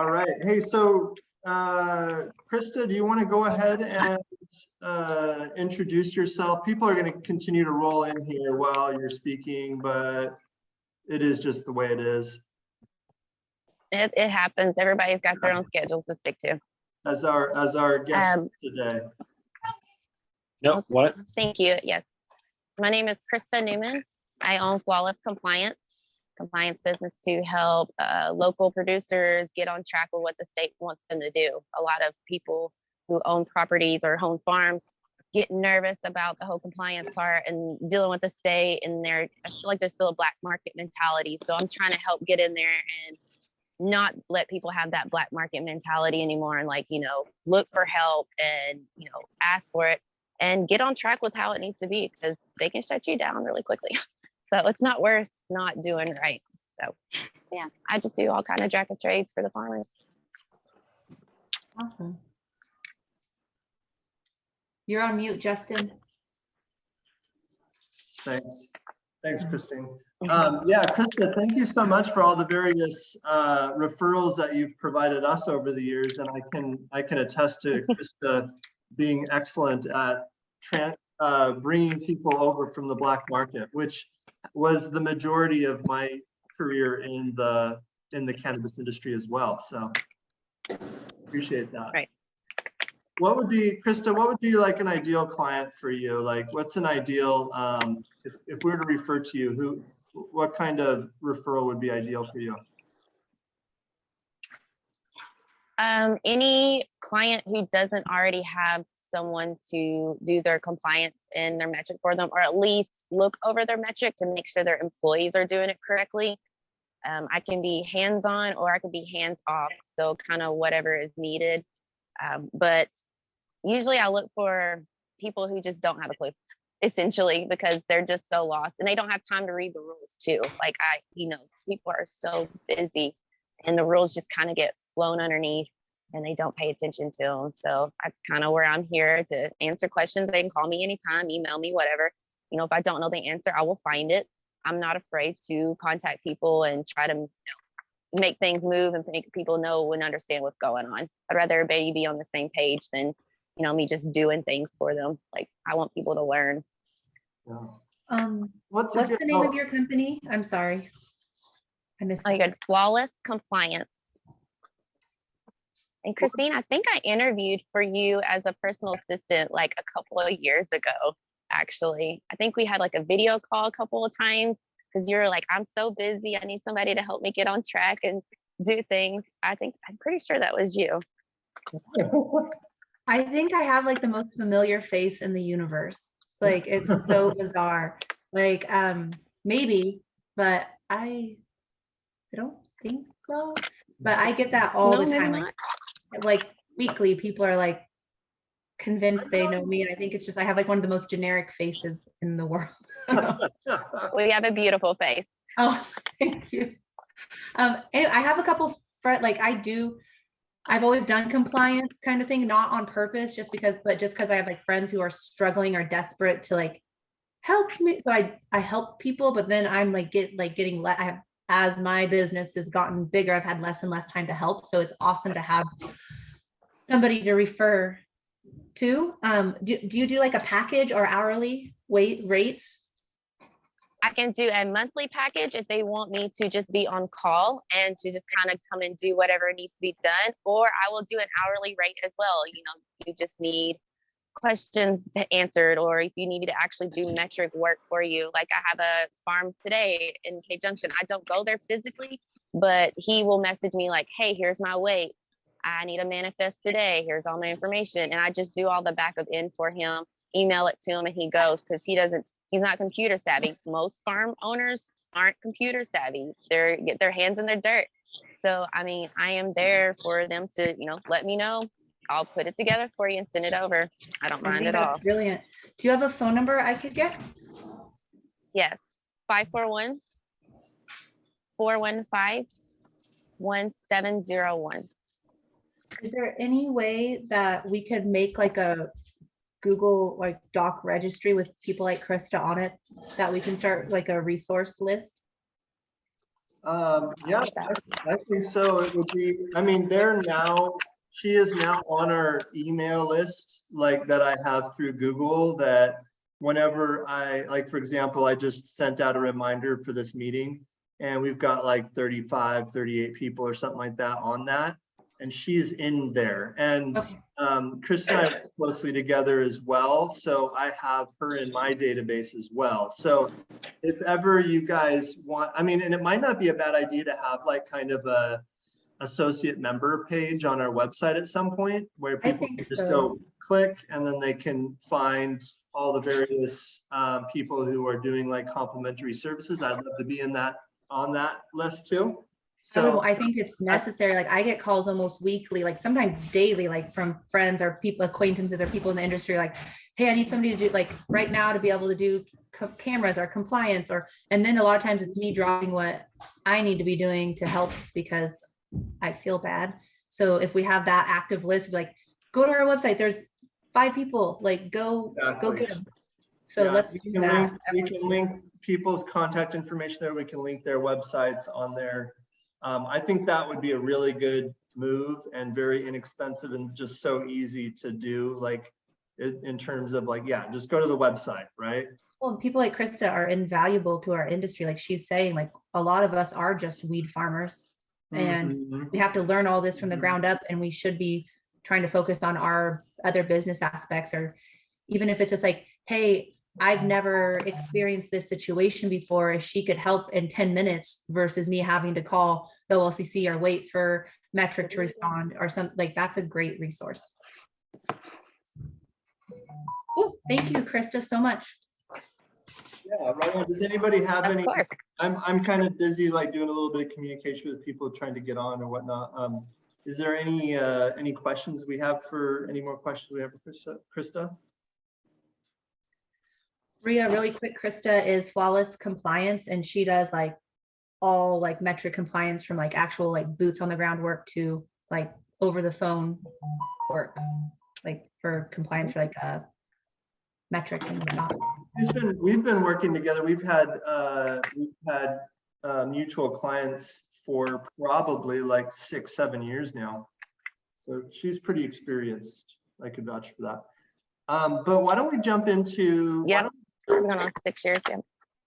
All right. Hey, so Krista, do you want to go ahead and introduce yourself? People are going to continue to roll in here while you're speaking, but it is just the way it is. It happens. Everybody's got their own schedules to stick to. As our guest today. No, what? Thank you. Yes. My name is Krista Newman. I own Flawless Compliance business to help local producers get on track with what the state wants them to do. A lot of people who own properties or own farms get nervous about the whole compliance part and dealing with the state, and I feel like there's still a black market mentality. So I'm trying to help get in there and not let people have that black market mentality anymore, and like, look for help and, ask for it and get on track with how it needs to be, because they can shut you down really quickly. So it's not worth not doing right. So yeah, I just do all kind of jack of trades for the farmers. Awesome. You're on mute, Justin. Thanks, Kristine. Yeah, Krista, thank you so much for all the various referrals that you've provided us over the years, and I can attest to Krista being excellent at bringing people over from the black market, which was the majority of my career in the cannabis industry as well. So appreciate that. Right. What would be, Krista, what would be like an ideal client for you? Like, what's an ideal, if we were to refer to you, what kind of referral would be ideal for you? Any client who doesn't already have someone to do their compliance and their Metrc for them, or at least look over their Metrc to make sure their employees are doing it correctly. I can be hands-on or I can be hands-off, so kind of whatever is needed. But usually I look for people who just don't have a clue, essentially, because they're just so lost and they don't have time to read the rules too. Like people are so busy and the rules just kind of get flown underneath and they don't pay attention to them. So that's kind of where I'm here to answer questions. They can call me anytime, email me, whatever. If I don't know the answer, I will find it. I'm not afraid to contact people and try to make things move and make people know and understand what's going on. I'd rather everybody be on the same page than, me just doing things for them. Like, I want people to learn. Yeah. What's the name of your company? I'm sorry. I missed Oh, you got Flawless Compliance. And Kristine, I think I interviewed for you as a personal assistant like a couple of years ago, actually. I think we had like a video call a couple of times because you're like, I'm so busy. I need somebody to help me get on track and do things. I'm pretty sure that was you. I think I have like the most familiar face in the universe. Like, it's so bizarre. Like, maybe, but I don't think so. But I get that all the time. Like weekly, people are like convinced they know me, and I think it's just I have like one of the most generic faces in the world. We have a beautiful face. Oh, thank you. Anyway, I have a couple I've always done compliance kind of thing, not on purpose, just because I have like friends who are struggling or desperate to like help me. So I help people, but then I'm like as my business has gotten bigger, I've had less and less time to help. So it's awesome to have somebody to refer to. Do you do like a package or hourly rates? I can do a monthly package if they want me to just be on call and to just kind of come and do whatever needs to be done, or I will do an hourly rate as well. You just need questions answered, or if you need me to actually do Metrc work for you. Like, I have a farm today in K Junction. I don't go there physically, but he will message me like, hey, here's my weight. I need a manifest today. Here's all my information. And I just do all the backup in for him, email it to him, and he goes, because he's not computer savvy. Most farm owners aren't computer savvy. They get their hands in their dirt. So, I am there for them to, let me know. I'll put it together for you and send it over. I don't mind at all. That's brilliant. Do you have a phone number I could get? Yes, 541-415-1701. Is there any way that we could make like a Google like doc registry with people like Krista on it, that we can start like a resource list? Yeah, I think so. It would be, I mean, she is now on our email list, like that I have through Google, that whenever like, for example, I just sent out a reminder for this meeting and we've got like 35, 38 people or something like that on that. And she's in there. And Okay. Krista and I work closely together as well. So I have her in my database as well. So if ever you guys want, I mean, and it might not be a bad idea to have like kind of a associate member page on our website at some point where people can just go click and then they can find all the various people who are doing like complimentary services. I'd love to be in that, on that list too. So I think it's necessary. Like I get calls almost weekly, like sometimes daily, like from friends or people, acquaintances or people in the industry, like, hey, I need somebody to do like right now to be able to do cameras or compliance, or, and then a lot of times it's me dropping what I need to be doing to help because I feel bad. So if we have that active list, like go to our website, there's 5 people, like go get them. So yeah, let's do that. We can link people's contact information there. We can link their websites on there. I think that would be a really good move and very inexpensive and just so easy to do, like in terms of like, yeah, just go to the website, right? Well, people like Krista are invaluable to our industry. Like she's saying, like a lot of us are just weed farmers and we have to learn all this from the ground up, and we should be trying to focus on our other business aspects, or even if it's just like, hey, I've never experienced this situation before. If she could help in 10 minutes versus me having to call the OLCC or wait for Metrc to respond or something, like that's a great resource. Cool. Thank you, Krista, so much. Yeah, right. Does anybody have Of any? course. I'm kind of busy, like doing a little bit of communication with people trying to get on or whatnot. Is there any questions we have for, any more questions we have for Krista? Rhea, really quick, Krista is flawless compliance, and she does like all like Metrc compliance, from like actual like boots on the ground work to like over the phone work, like for compliance for like Metrc and whatnot. We've been working together. We've had mutual clients for probably like 6, 7 years now. So she's pretty experienced. I could vouch for that. But why don't we jump into? Yeah, going on 6 years. Yeah.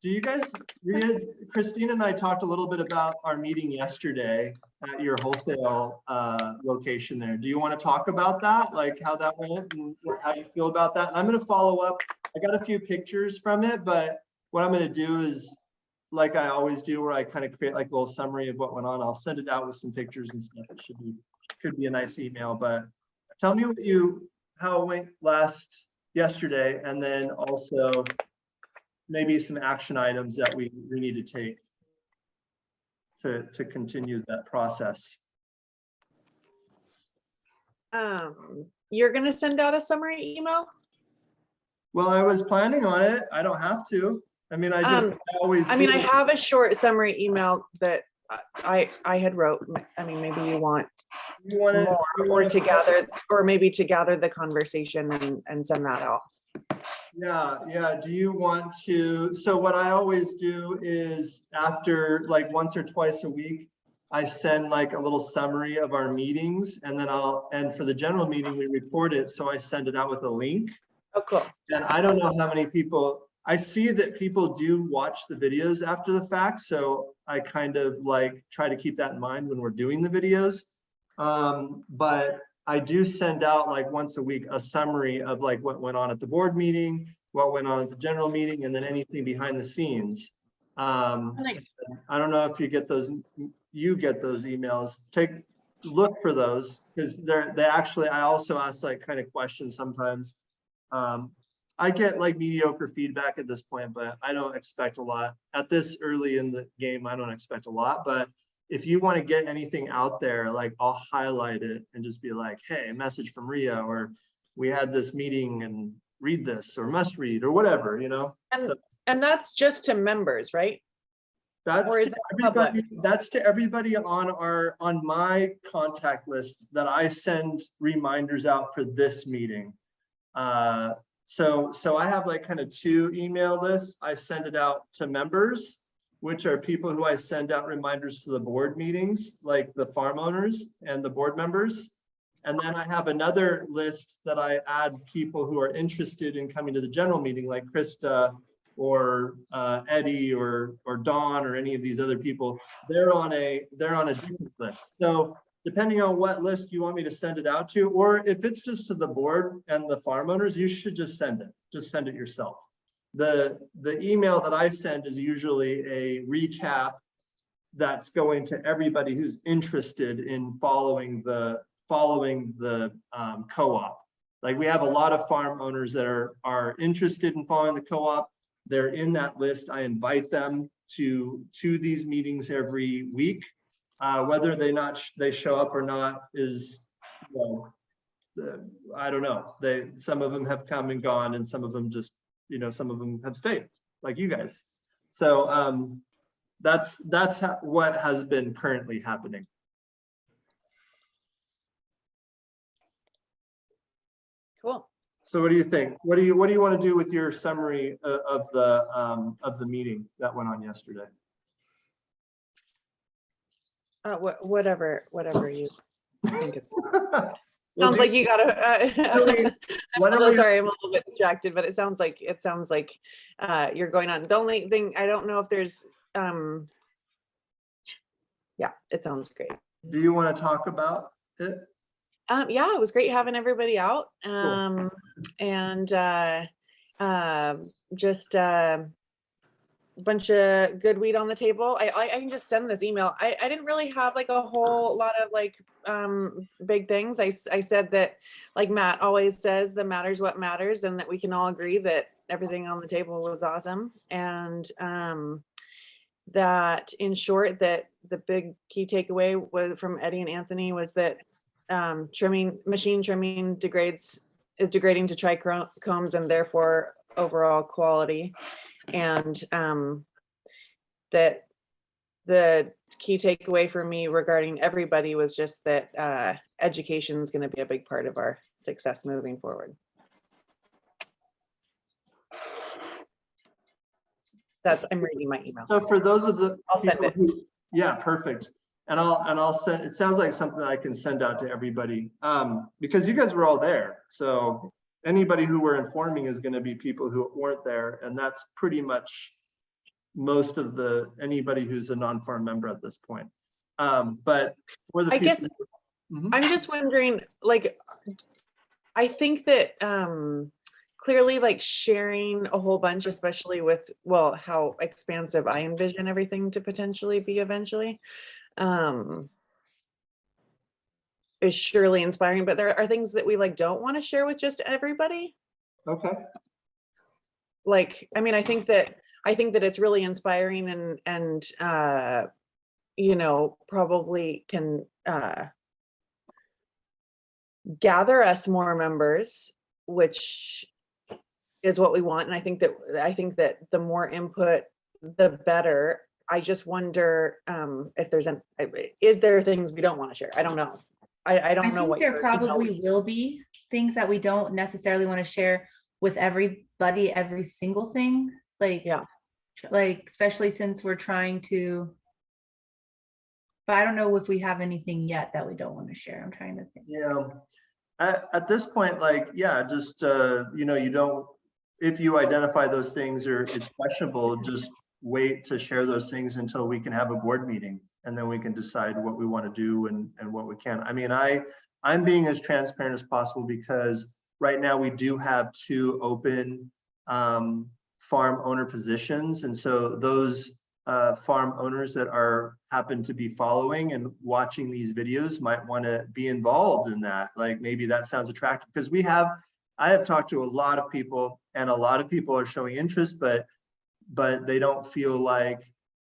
Do you guys, Rhea, Kristine and I talked a little bit about our meeting yesterday at your wholesale location there. Do you want to talk about that, like how that went and how you feel about that? And I'm going to follow up. I got a few pictures from it, but what I'm going to do is, like I always do, where I kind of create like a little summary of what went on. I'll send it out with some pictures and stuff. It could be a nice email. But tell me how it went yesterday, and then also maybe some action items that we need to take to continue that process. You're going to send out a summary email? Well, I was planning on it. I don't have to. I mean, I always I mean, I have a short summary email that I had wrote. I mean, maybe you want more to gather, or maybe to gather the conversation and send that out. Yeah. Do you want to? So what I always do is, after like once or twice a week, I send like a little summary of our meetings, and then and for the general meeting, we record it. So I send it out with a link. Oh, cool. And I don't know how many people, I see that people do watch the videos after the fact. So I kind of like try to keep that in mind when we're doing the videos. But I do send out like once a week a summary of like what went on at the board meeting, what went on at the general meeting, and then anything behind the scenes. I don't know if you get those emails. Look for those, because I also ask like kind of questions sometimes. I get like mediocre feedback at this point, but I don't expect a lot at this early in the game. I don't expect a lot, but if you want to get anything out there, like I'll highlight it and just be like, hey, a message from Rhea, or we had this meeting and read this, or must read, or whatever, you know. And that's just to members, right? That's to everybody on my contact list that I send reminders out for this meeting. So I have like kind of 2 email lists. I send it out to members, which are people who I send out reminders to the board meetings, like the farm owners and the board members. And then I have another list that I add people who are interested in coming to the general meeting, like Krista or Eddie or Dawn or any of these other people. They're on a different list. So depending on what list you want me to send it out to, or if it's just to the board and the farm owners, you should just send it. Just send it yourself. The email that I send is usually a recap that's going to everybody who's interested in following the co-op. Like we have a lot of farm owners that are interested in following the co-op. They're in that list. I invite them to these meetings every week. Whether they show up or not is, you know, I don't know. Some of them have come and gone, and some of them just, you know, some of them have stayed, like you guys. So that's what has been currently happening. Cool. So what do you think? What do you want to do with your summary of the meeting that went on yesterday? Whatever you think it's. Well, Sounds like you gotta. Sorry, I'm a little bit distracted, but it sounds like you're going on. The only thing, I don't know if there's. Yeah, it sounds great. Do you want to talk about it? Yeah, it was great having everybody out. Cool. And just a bunch of good weed on the table. I can just send this email. I didn't really have like a whole lot of like big things. I said that, like Matt always says, the matters what matters, and that we can all agree that everything on the table was awesome. And that in short, that the big key takeaway was from Eddie and Anthony was that machine trimming is degrading to trichomes and therefore overall quality. And that the key takeaway for me regarding everybody was just that education is going to be a big part of our success moving forward. I'm reading my email. So for those of the I'll send it. Yeah, perfect. And I'll send, it sounds like something I can send out to everybody, because you guys were all there. So anybody who we're informing is going to be people who weren't there. And that's pretty much most of anybody who's a non-farm member at this point. But for the I people, guess I'm just wondering, like, I think that clearly, like, sharing a whole bunch, especially with, well, how expansive I envision everything to potentially be eventually, is surely inspiring, but there are things that we like don't want to share with just everybody. Okay. Like, I mean, I think that it's really inspiring and you know, probably can gather us more members, which is what we want. And I think that the more input, the better. I just wonder if is there things we don't want to share? I don't know. I don't know what there probably will be things that we don't necessarily want to share with everybody, every single thing. Like, yeah, like, especially since we're trying to, but I don't know if we have anything yet that we don't want to share. I'm trying to think. Yeah. At this point, like, yeah, just, you know, if you identify those things or it's questionable, just wait to share those things until we can have a board meeting, and then we can decide what we want to do and what we can. I mean, I'm being as transparent as possible because right now we do have 2 open farm owner positions. And so those farm owners that happen to be following and watching these videos might want to be involved in that. Like, maybe that sounds attractive, because I have talked to a lot of people, and a lot of people are showing interest, but they don't feel like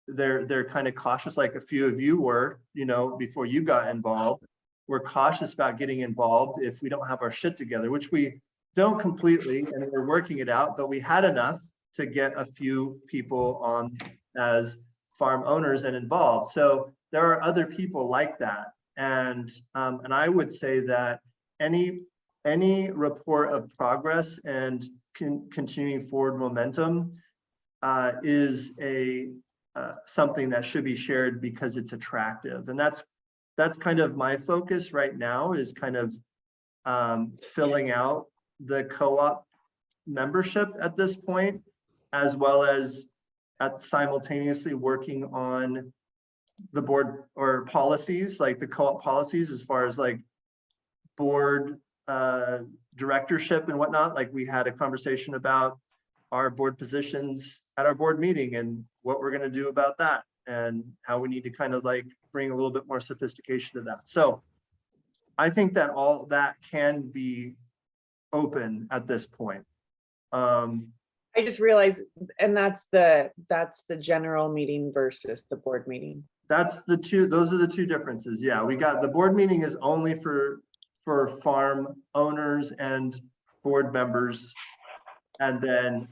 they're kind of cautious, like a few of you were, you know, before you got involved. We're cautious about getting involved if we don't have our shit together, which we don't completely, and we're working it out, but we had enough to get a few people on as farm owners and involved. So there are other people like that. And I would say that any report of progress and continuing forward momentum is a something that should be shared because it's attractive. And that's kind of my focus right now, is kind of filling out the co-op membership at this point, as well as simultaneously working on the board or policies, like the co-op policies, as far as like board directorship and whatnot. Like we had a conversation about our board positions at our board meeting and what we're going to do about that, and how we need to kind of like bring a little bit more sophistication to that. So I think that all that can be open at this point. I just realized, and that's the general meeting versus the board meeting. Those are the two differences. Yeah, we got the board meeting is only for farm owners and board members. And then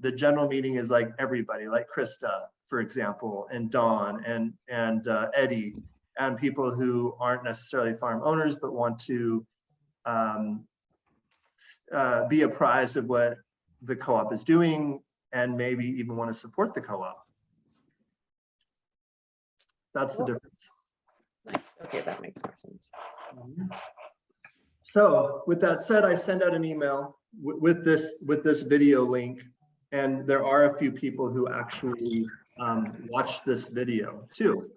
the general meeting is like everybody, like Krista, for example, and Dawn and Eddie, and people who aren't necessarily farm owners, but want to be apprised of what the co-op is doing, and maybe even want to support the co-op. That's the difference. Nice. Okay, that makes more sense. So with that said, I send out an email with this video link, and there are a few people who actually watched this video too.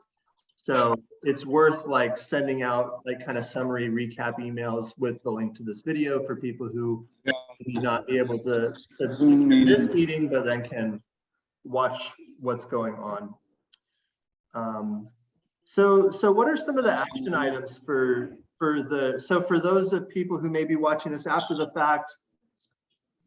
So it's worth like sending out like kind of summary recap emails with the link to this video for people who may not be able to this meeting, but then can watch what's going on. So what are some of the action items for those of people who may be watching this after the fact?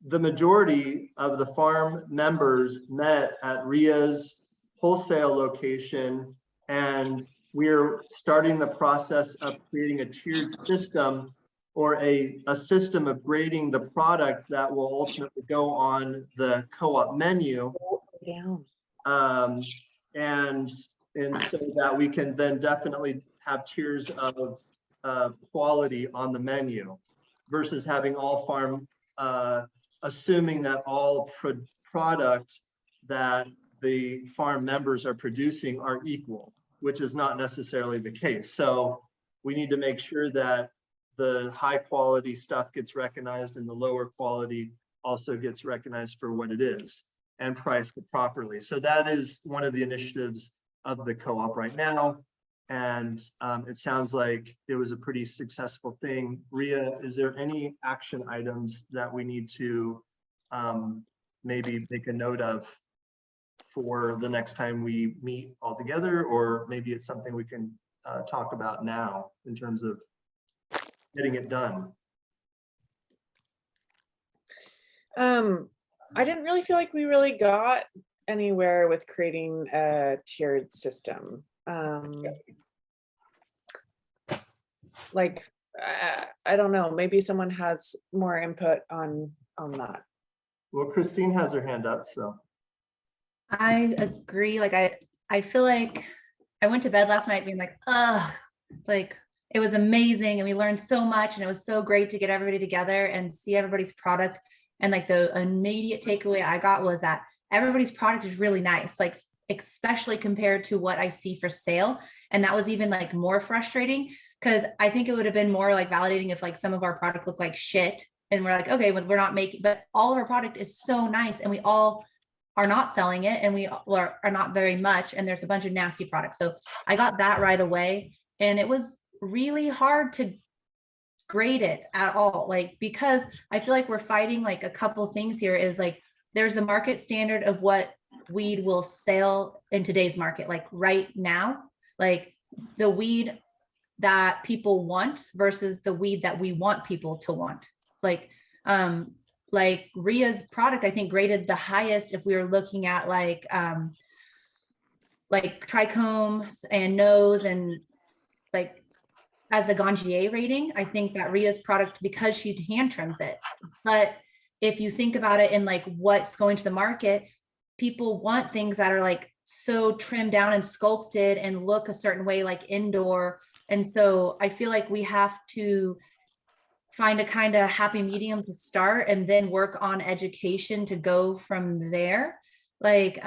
The majority of the farm members met at Rhea's wholesale location, and we're starting the process of creating a tiered system, or a system of grading the product that will ultimately go on the co-op menu. Yeah. And so that we can then definitely have tiers of quality on the menu, versus having all farm, assuming that all product that the farm members are producing are equal, which is not necessarily the case. So we need to make sure that the high quality stuff gets recognized and the lower quality also gets recognized for what it is and priced properly. So that is one of the initiatives of the co-op right now. And it sounds like it was a pretty successful thing. Rhea, is there any action items that we need to maybe make a note of for the next time we meet all together, or maybe it's something we can talk about now in terms of getting it done? I didn't really feel like we really got anywhere with creating a tiered system. Like, I don't know, maybe someone has more input on that. Well, Kristine has her hand up, so. I agree. Like I feel like I went to bed last night being like, ugh, like it was amazing and we learned so much, and it was so great to get everybody together and see everybody's product. And like the immediate takeaway I got was that everybody's product is really nice, like especially compared to what I see for sale. And that was even like more frustrating, because I think it would have been more like validating if like some of our product looked like shit and we're like, okay, well, we're not making, but all of our product is so nice and we all are not selling it, and we are not very much, and there's a bunch of nasty products. So I got that right away, and it was really hard to grade it at all, like, because I feel like we're fighting like a couple things here. Is like there's the market standard of what weed will sell in today's market, like right now, like the weed that people want versus the weed that we want people to want. Like Rhea's product, I think graded the highest if we were looking at like trichomes and nose, and like as the Ganja rating, I think that Rhea's product, because she hand trims it. But if you think about it in like what's going to the market, people want things that are like so trimmed down and sculpted and look a certain way, like indoor. And so I feel like we have to find a kind of happy medium to start, and then work on education to go from there. Like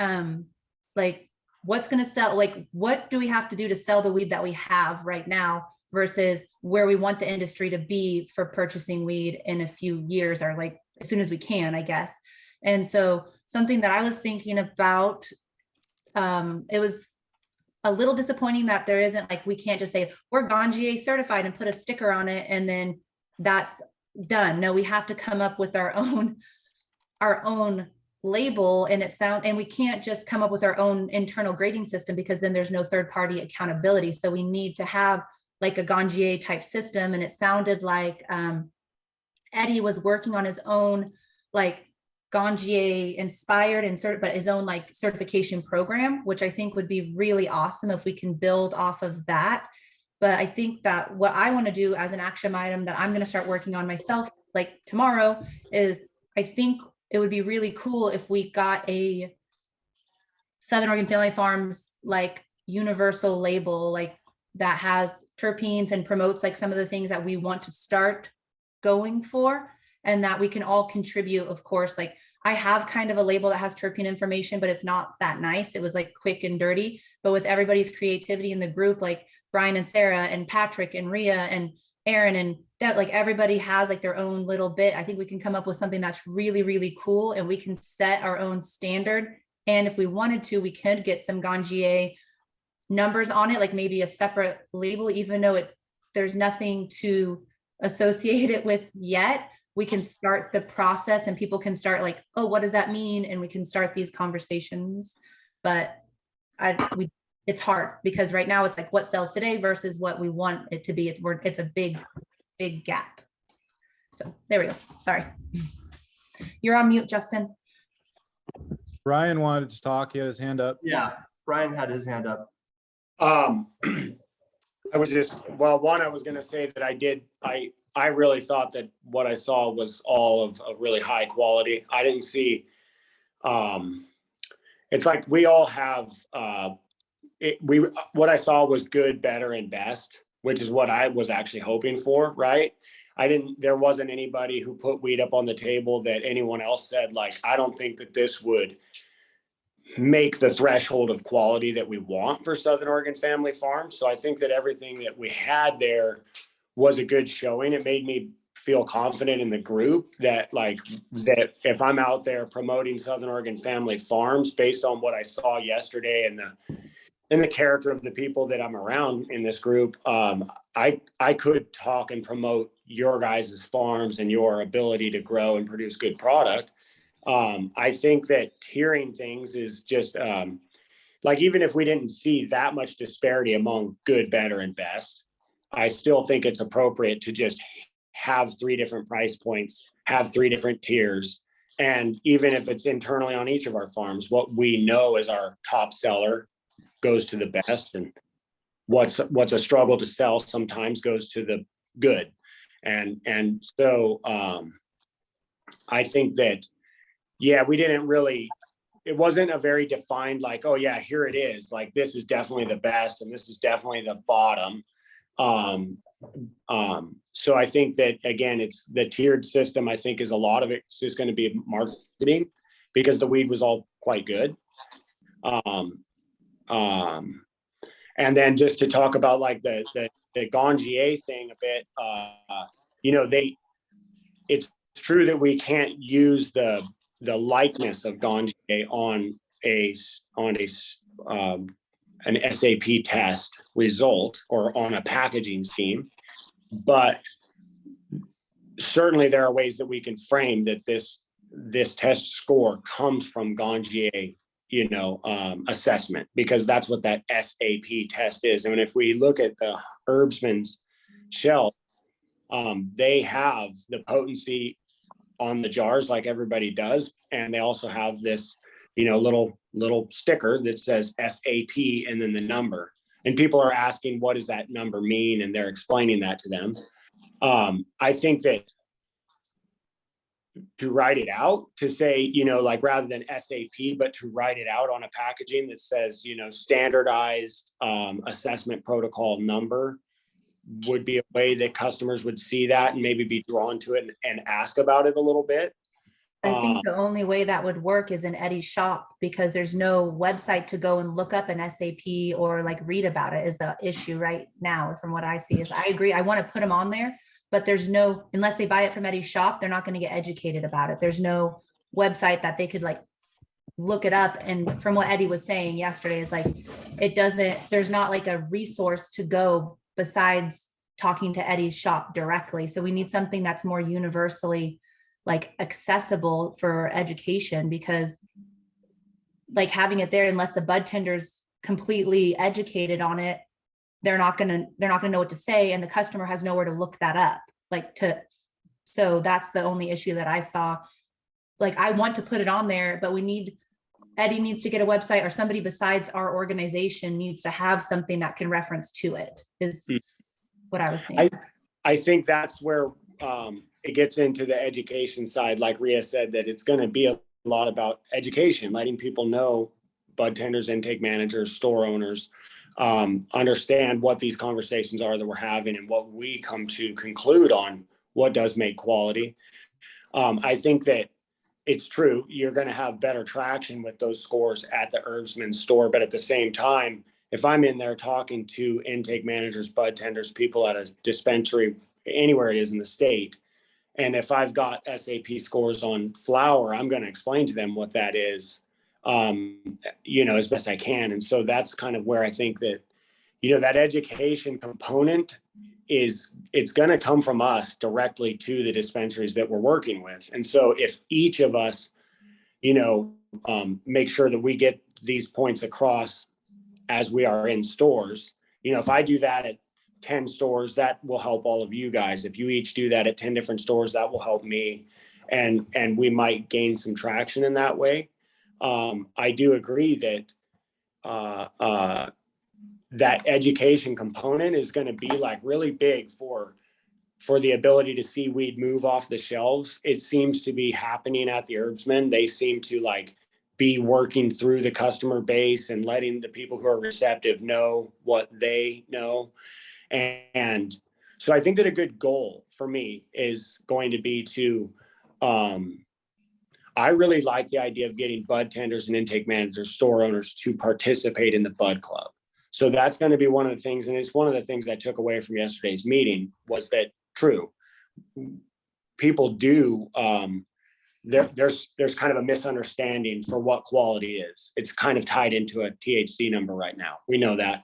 what's going to sell, like, what do we have to do to sell the weed that we have right now versus where we want the industry to be for purchasing weed in a few years, or like as soon as we can, I guess. And so something that I was thinking about, it was a little disappointing that there isn't, like, we can't just say we're Ganja certified and put a sticker on it and then that's done. No, we have to come up with our own label, and we can't just come up with our own internal grading system, because then there's no third party accountability. So we need to have like a Ganja type system. And it sounded like Eddie was working on his own like Ganja inspired and but his own like certification program, which I think would be really awesome if we can build off of that. But I think that what I want to do as an action item that I'm going to start working on myself like tomorrow is, I think it would be really cool if we got a Southern Oregon Family Farms like universal label, like that has terpenes and promotes like some of the things that we want to start going for, and that we can all contribute. Of course, like I have kind of a label that has terpene information, but it's not that nice. It was like quick and dirty. But with everybody's creativity in the group, like Brian and Sarah and Patrick and Rhea and Aaron and Deb, like everybody has like their own little bit. I think we can come up with something that's really, really cool, and we can set our own standard. And if we wanted to, we could get some Ganja numbers on it, like maybe a separate label, even though there's nothing to associate it with yet. We can start the process and people can start like, oh, what does that mean? And we can start these conversations. But it's hard because right now it's like what sells today versus what we want it to be. It's a big gap. So there we go. Sorry. You're on mute, Justin. Brian wanted to talk. He had his hand up. Yeah, Brian had his hand up. I was just, well, one, I was going to say that I really thought that what I saw was all of a really high quality. I didn't see, it's like we all have, what I saw was good, better, and best, which is what I was actually hoping for, right? There wasn't anybody who put weed up on the table that anyone else said, like, I don't think that this would make the threshold of quality that we want for Southern Oregon Family Farms. So I think that everything that we had there was a good showing. It made me feel confident in the group that if I'm out there promoting Southern Oregon Family Farms based on what I saw yesterday and the character of the people that I'm around in this group, I could talk and promote your guys' farms and your ability to grow and produce good product. I think that tiering things is just like, even if we didn't see that much disparity among good, better, and best, I still think it's appropriate to just have 3 different price points, have 3 different tiers. And even if it's internally on each of our farms, what we know is our top seller goes to the best, and what's a struggle to sell sometimes goes to the good. And so I think that, yeah, we didn't really, it wasn't a very defined, like, oh yeah, here it is. Like, this is definitely the best and this is definitely the bottom. So I think that, again, it's the tiered system. I think is a lot of it's just going to be marketing, because the weed was all quite good. And then just to talk about like the Ganja thing a bit, it's true that we can't use the likeness of Ganja on an SAP test result or on a packaging scheme, but certainly there are ways that we can frame that this test score comes from Ganja, assessment, because that's what that SAP test is. I mean, if we look at the Herbsman's shelf, they have the potency on the jars like everybody does, and they also have this little sticker that says SAP and then the number, and people are asking, what does that number mean? And they're explaining that to them. I think that to write it out, to say, like, rather than SAP, but to write it out on a packaging that says, standardized assessment protocol number, would be a way that customers would see that and maybe be drawn to it and ask about it a little bit. I think the only way that would work is in Eddie's shop, because there's no website to go and look up an SAP or like read about it is the issue right now. From what I see is, I agree. I want to put them on there, but there's no, unless they buy it from Eddie's shop, they're not going to get educated about it. There's no website that they could like look it up. And from what Eddie was saying yesterday is like, it doesn't, there's not like a resource to go besides talking to Eddie's shop directly. So we need something that's more universally like accessible for education, because like having it there, unless the bud tender's completely educated on it, they're not gonna know what to say, and the customer has nowhere to look that up. So that's the only issue that I saw. Like, I want to put it on there, but Eddie needs to get a website, or somebody besides our organization needs to have something that can reference to it, is what I was saying. I think that's where it gets into the education side. Like Rhea said, that it's going to be a lot about education, letting people know, bud tenders, intake managers, store owners, understand what these conversations are that we're having and what we come to conclude on what does make quality. I think that it's true, you're going to have better traction with those scores at the herbsman store, but at the same time, if I'm in there talking to intake managers, bud tenders, people at a dispensary, anywhere it is in the state, and if I've got SAP scores on flower, I'm going to explain to them what that is, as best I can. And so that's kind of where I think that, that education component it's going to come from us directly to the dispensaries that we're working with. And so if each of us, make sure that we get these points across as we are in stores, if I do that at 10 stores, that will help all of you guys. If you each do that at 10 different stores, that will help me. And we might gain some traction in that way. I do agree that that education component is going to be like really big for the ability to see weed move off the shelves. It seems to be happening at the herbsmen. They seem to like be working through the customer base and letting the people who are receptive know what they know. And so I think that a good goal for me is going to be to, I really like the idea of getting bud tenders and intake managers, store owners to participate in the bud club. So that's going to be one of the things. And it's one of the things I took away from yesterday's meeting was that true. People do, there's kind of a misunderstanding for what quality is. It's kind of tied into a THC number right now. We know that.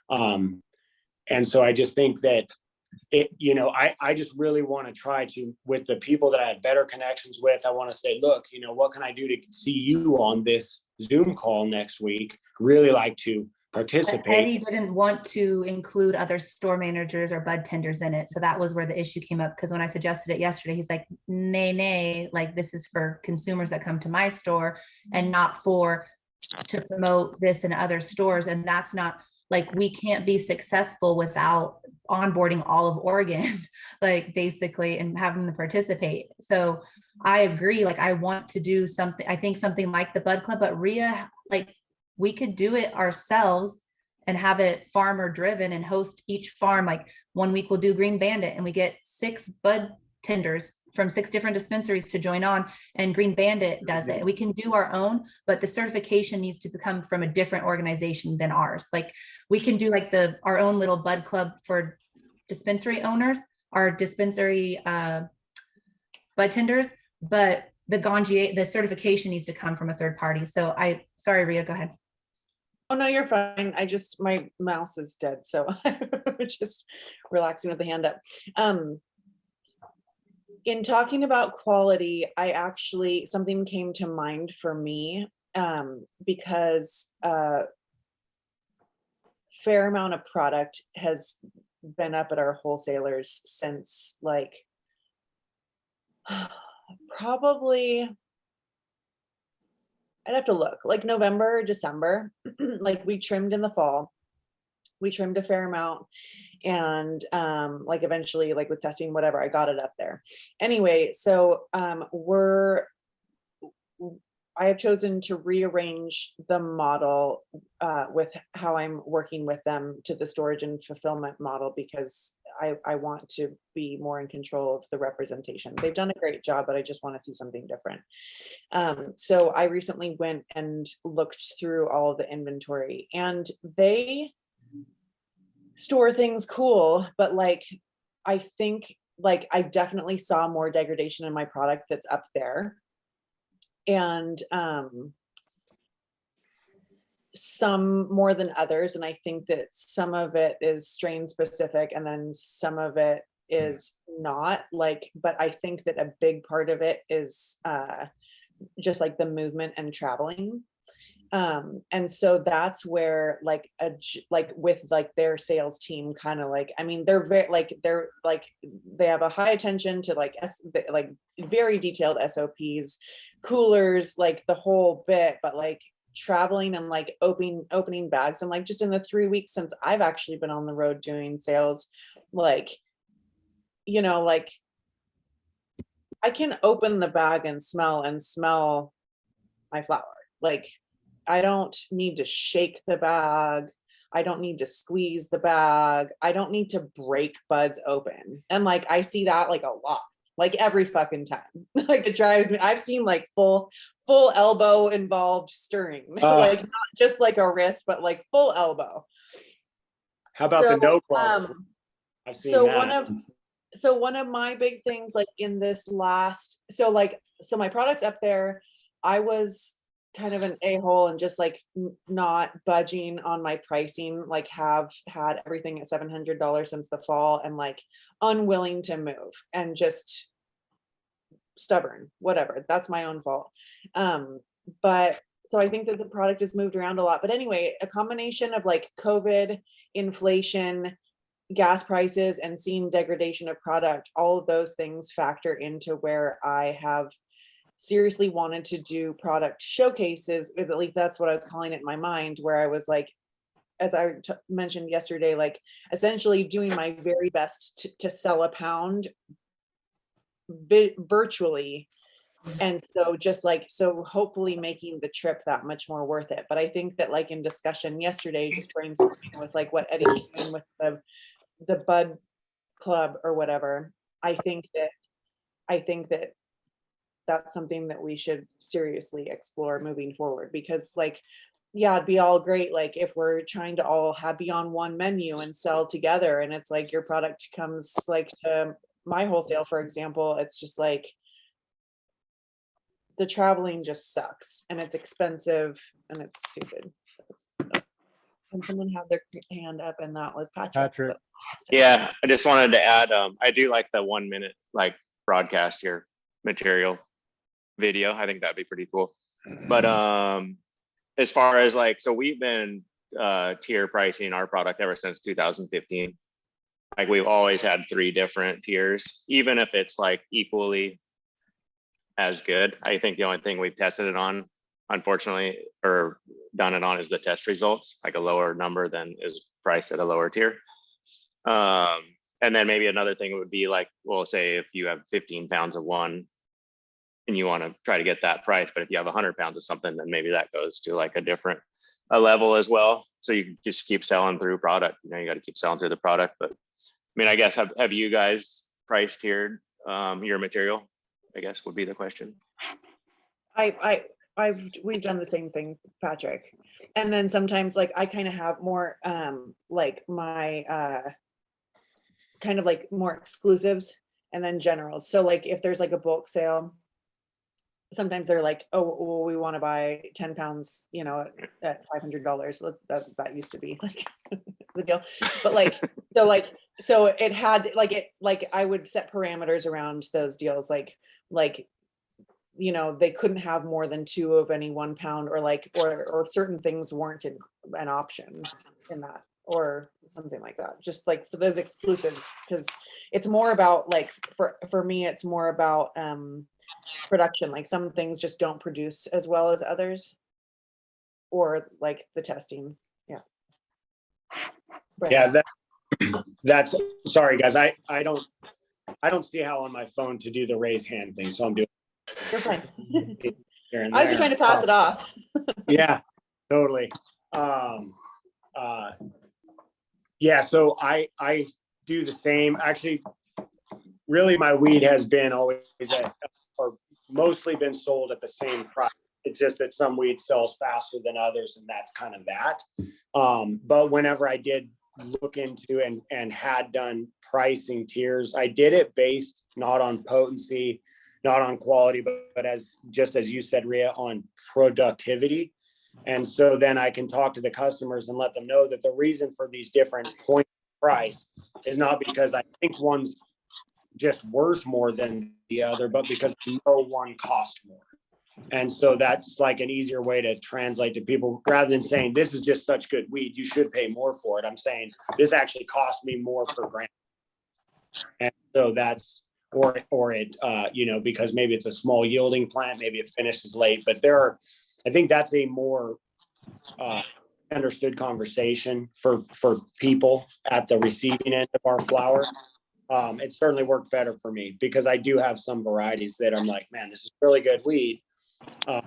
And so I just think that I just really want to try to, with the people that I had better connections with, I want to say, look, what can I do to see you on this Zoom call next week? Really like to participate. But Eddie didn't want to include other store managers or bud tenders in it. So that was where the issue came up. Because when I suggested it yesterday, he's like, nay, like this is for consumers that come to my store and not to promote this in other stores. And that's not, like, we can't be successful without onboarding all of Oregon, like basically, and having them participate. So I agree. Like, I want to do something, I think something like the Bud Club, but Rhea, like, we could do it ourselves and have it farmer driven and host each farm. Like 1 week we'll do Green Bandit and we get 6 bud tenders from 6 different dispensaries to join on, and Green Bandit does it. We can do our own, but the certification needs to come from a different organization than ours. Like, we can do like our own little bud club for dispensary owners, our dispensary bud tenders, but the Ganja, the certification needs to come from a third party. So sorry, Rhea, go ahead. Oh, no, you're fine. My mouse is dead. So I'm just relaxing with the hand up. In talking about quality, something came to mind for me because a fair amount of product has been up at our wholesalers since like probably, I'd have to look, like November, December. Like, we trimmed in the fall. We trimmed a fair amount, and like eventually, like with testing, whatever, I got it up there. Anyway, so I have chosen to rearrange the model with how I'm working with them to the storage and fulfillment model, because I want to be more in control of the representation. They've done a great job, but I just want to see something different. So I recently went and looked through all of the inventory, and they store things cool, but like, I think like I definitely saw more degradation in my product that's up there. And some more than others. And I think that some of it is strain specific and then some of it is not, like, but I think that a big part of it is just like the movement and traveling. And so that's where like with like their sales team kind of like, I mean, they're they have a high attention to like very detailed SOPs, coolers, like the whole bit, but like traveling and like opening bags, and like just in the 3 weeks since I've actually been on the road doing sales, like, you know, like I can open the bag and smell my flower. Like, I don't need to shake the bag. I don't need to squeeze the bag. I don't need to break buds open. And like, I see that like a lot, like every fucking time. Like it drives me. I've seen like full elbow involved stirring, like not just like a wrist, but like full elbow. How about the no problem? I've seen so that. one of my big things like in this last, so my product's up there. I was kind of an a-hole and just like not budging on my pricing, like have had everything at $700 since the fall, and like unwilling to move and just stubborn, whatever, that's my own fault. But so I think that the product has moved around a lot, but anyway, a combination of like COVID, inflation, gas prices, and seeing degradation of product, all of those things factor into where I have seriously wanted to do product showcases. At least that's what I was calling it in my mind, where I was like, as I mentioned yesterday, like essentially doing my very best to sell a pound virtually. And so just like, so hopefully making the trip that much more worth it. But I think that like in discussion yesterday, just brainstorming with like what Eddie was doing with the Bud Club or whatever, I think that that's something that we should seriously explore moving forward, because like, yeah, it'd be all great like if we're trying to all be on one menu and sell together, and it's like your product comes like to my wholesale, for example, it's just like the traveling just sucks and it's expensive and it's stupid. And someone had their hand up, and that was Patrick. Yeah, I just wanted to add, I do like the 1 minute like broadcast here material video. I think that'd be pretty cool. But as far as like, so we've been tier pricing our product ever since 2015. Like we've always had 3 different tiers, even if it's like equally as good. I think the only thing we've tested it on, unfortunately, or done it on, is the test results, like a lower number than is priced at a lower tier. And then maybe another thing would be like, well, say if you have 15 pounds of one and you want to try to get that price, but if you have 100 pounds of something, then maybe that goes to like a level as well. So you just keep selling through product. You know, you got to keep selling through the product. But I mean, I guess have you guys price tiered your material? I guess would be the question. We've done the same thing, Patrick. And then sometimes like I kind of have more like my kind of like more exclusives and then generals. So like if there's like a bulk sale, sometimes they're like, oh, well, we want to buy 10 pounds, you know, at $500. That used to be like the deal. But like, so it had like I would set parameters around those deals, like, you know, they couldn't have more than 2 of any 1 pound, or like, or certain things weren't an option in that, or something like that. Just like for those exclusives, because it's more about like, for me, it's more about production. Like some things just don't produce as well as others, or like the testing. Yeah. But Yeah, that's sorry guys. I don't see how on my phone to do the raise hand thing, so I'm doing. You're fine. Here and I was just there. trying to pass it off. Yeah, totally. Yeah, so I do the same. Actually, really my weed has been always or mostly been sold at the same price. It's just that some weed sells faster than others, and that's kind of that. But whenever I did look into and had done pricing tiers, I did it based not on potency, not on quality, but as you said, Rhea, on productivity. And so then I can talk to the customers and let them know that the reason for these different points of price is not because I think one's just worth more than the other, but because no one costs more. And so that's like an easier way to translate to people, rather than saying this is just such good weed, you should pay more for it. I'm saying this actually cost me more per gram. And so that's, or it, because maybe it's a small yielding plant, maybe it finishes late, but I think that's a more understood conversation for people at the receiving end of our flower. It certainly worked better for me because I do have some varieties that I'm like, man, this is really good weed. But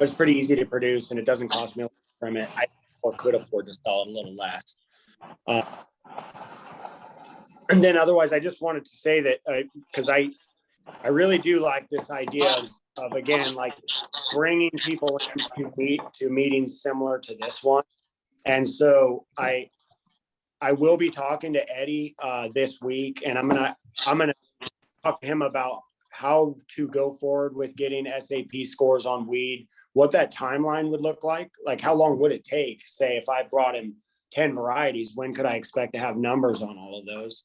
it's pretty easy to produce and it doesn't cost me a lot from it. I could afford to sell it a little less. And then otherwise, I just wanted to say that because I really do like this idea of again, like bringing people to meetings similar to this one. And so I will be talking to Eddie this week, and I'm gonna talk to him about how to go forward with getting SAP scores on weed, what that timeline would look like how long would it take? Say if I brought him 10 varieties, when could I expect to have numbers on all of those?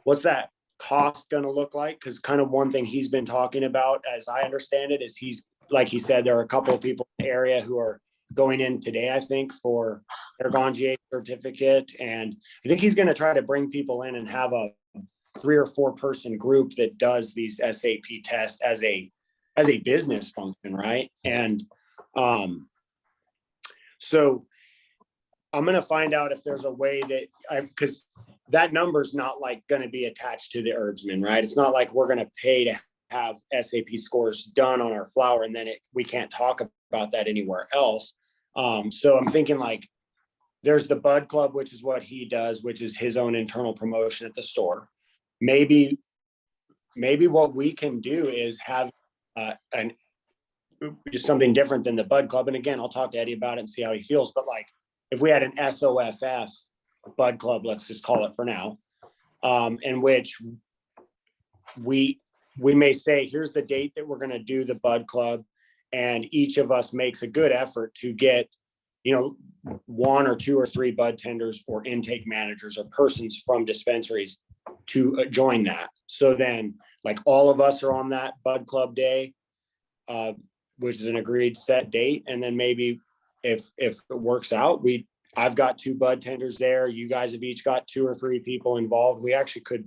What's that cost going to look like? Because kind of one thing he's been talking about, as I understand it, is he's, like he said, there are a couple of people in the area who are going in today, I think, for their Ganja certificate. And I think he's going to try to bring people in and have a 3 or 4 person group that does these SAP tests as a business function, right? And so I'm going to find out if there's a way that because that number's not like going to be attached to the herbsman, right? It's not like we're going to pay to have SAP scores done on our flower and then we can't talk about that anywhere else. So I'm thinking like there's the Bud Club, which is what he does, which is his own internal promotion at the store. Maybe what we can do is have something different than the Bud Club. And again, I'll talk to Eddie about it and see how he feels. But like if we had an SOFF Bud Club, let's just call it for now, in which we may say, here's the date that we're going to do the Bud Club, and each of us makes a good effort to get, 1 or 2 or 3 bud tenders or intake managers or persons from dispensaries to join that. So then like all of us are on that Bud Club day, which is an agreed set date. And then maybe if it works out, I've got 2 bud tenders there. You guys have each got 2 or 3 people involved. We actually could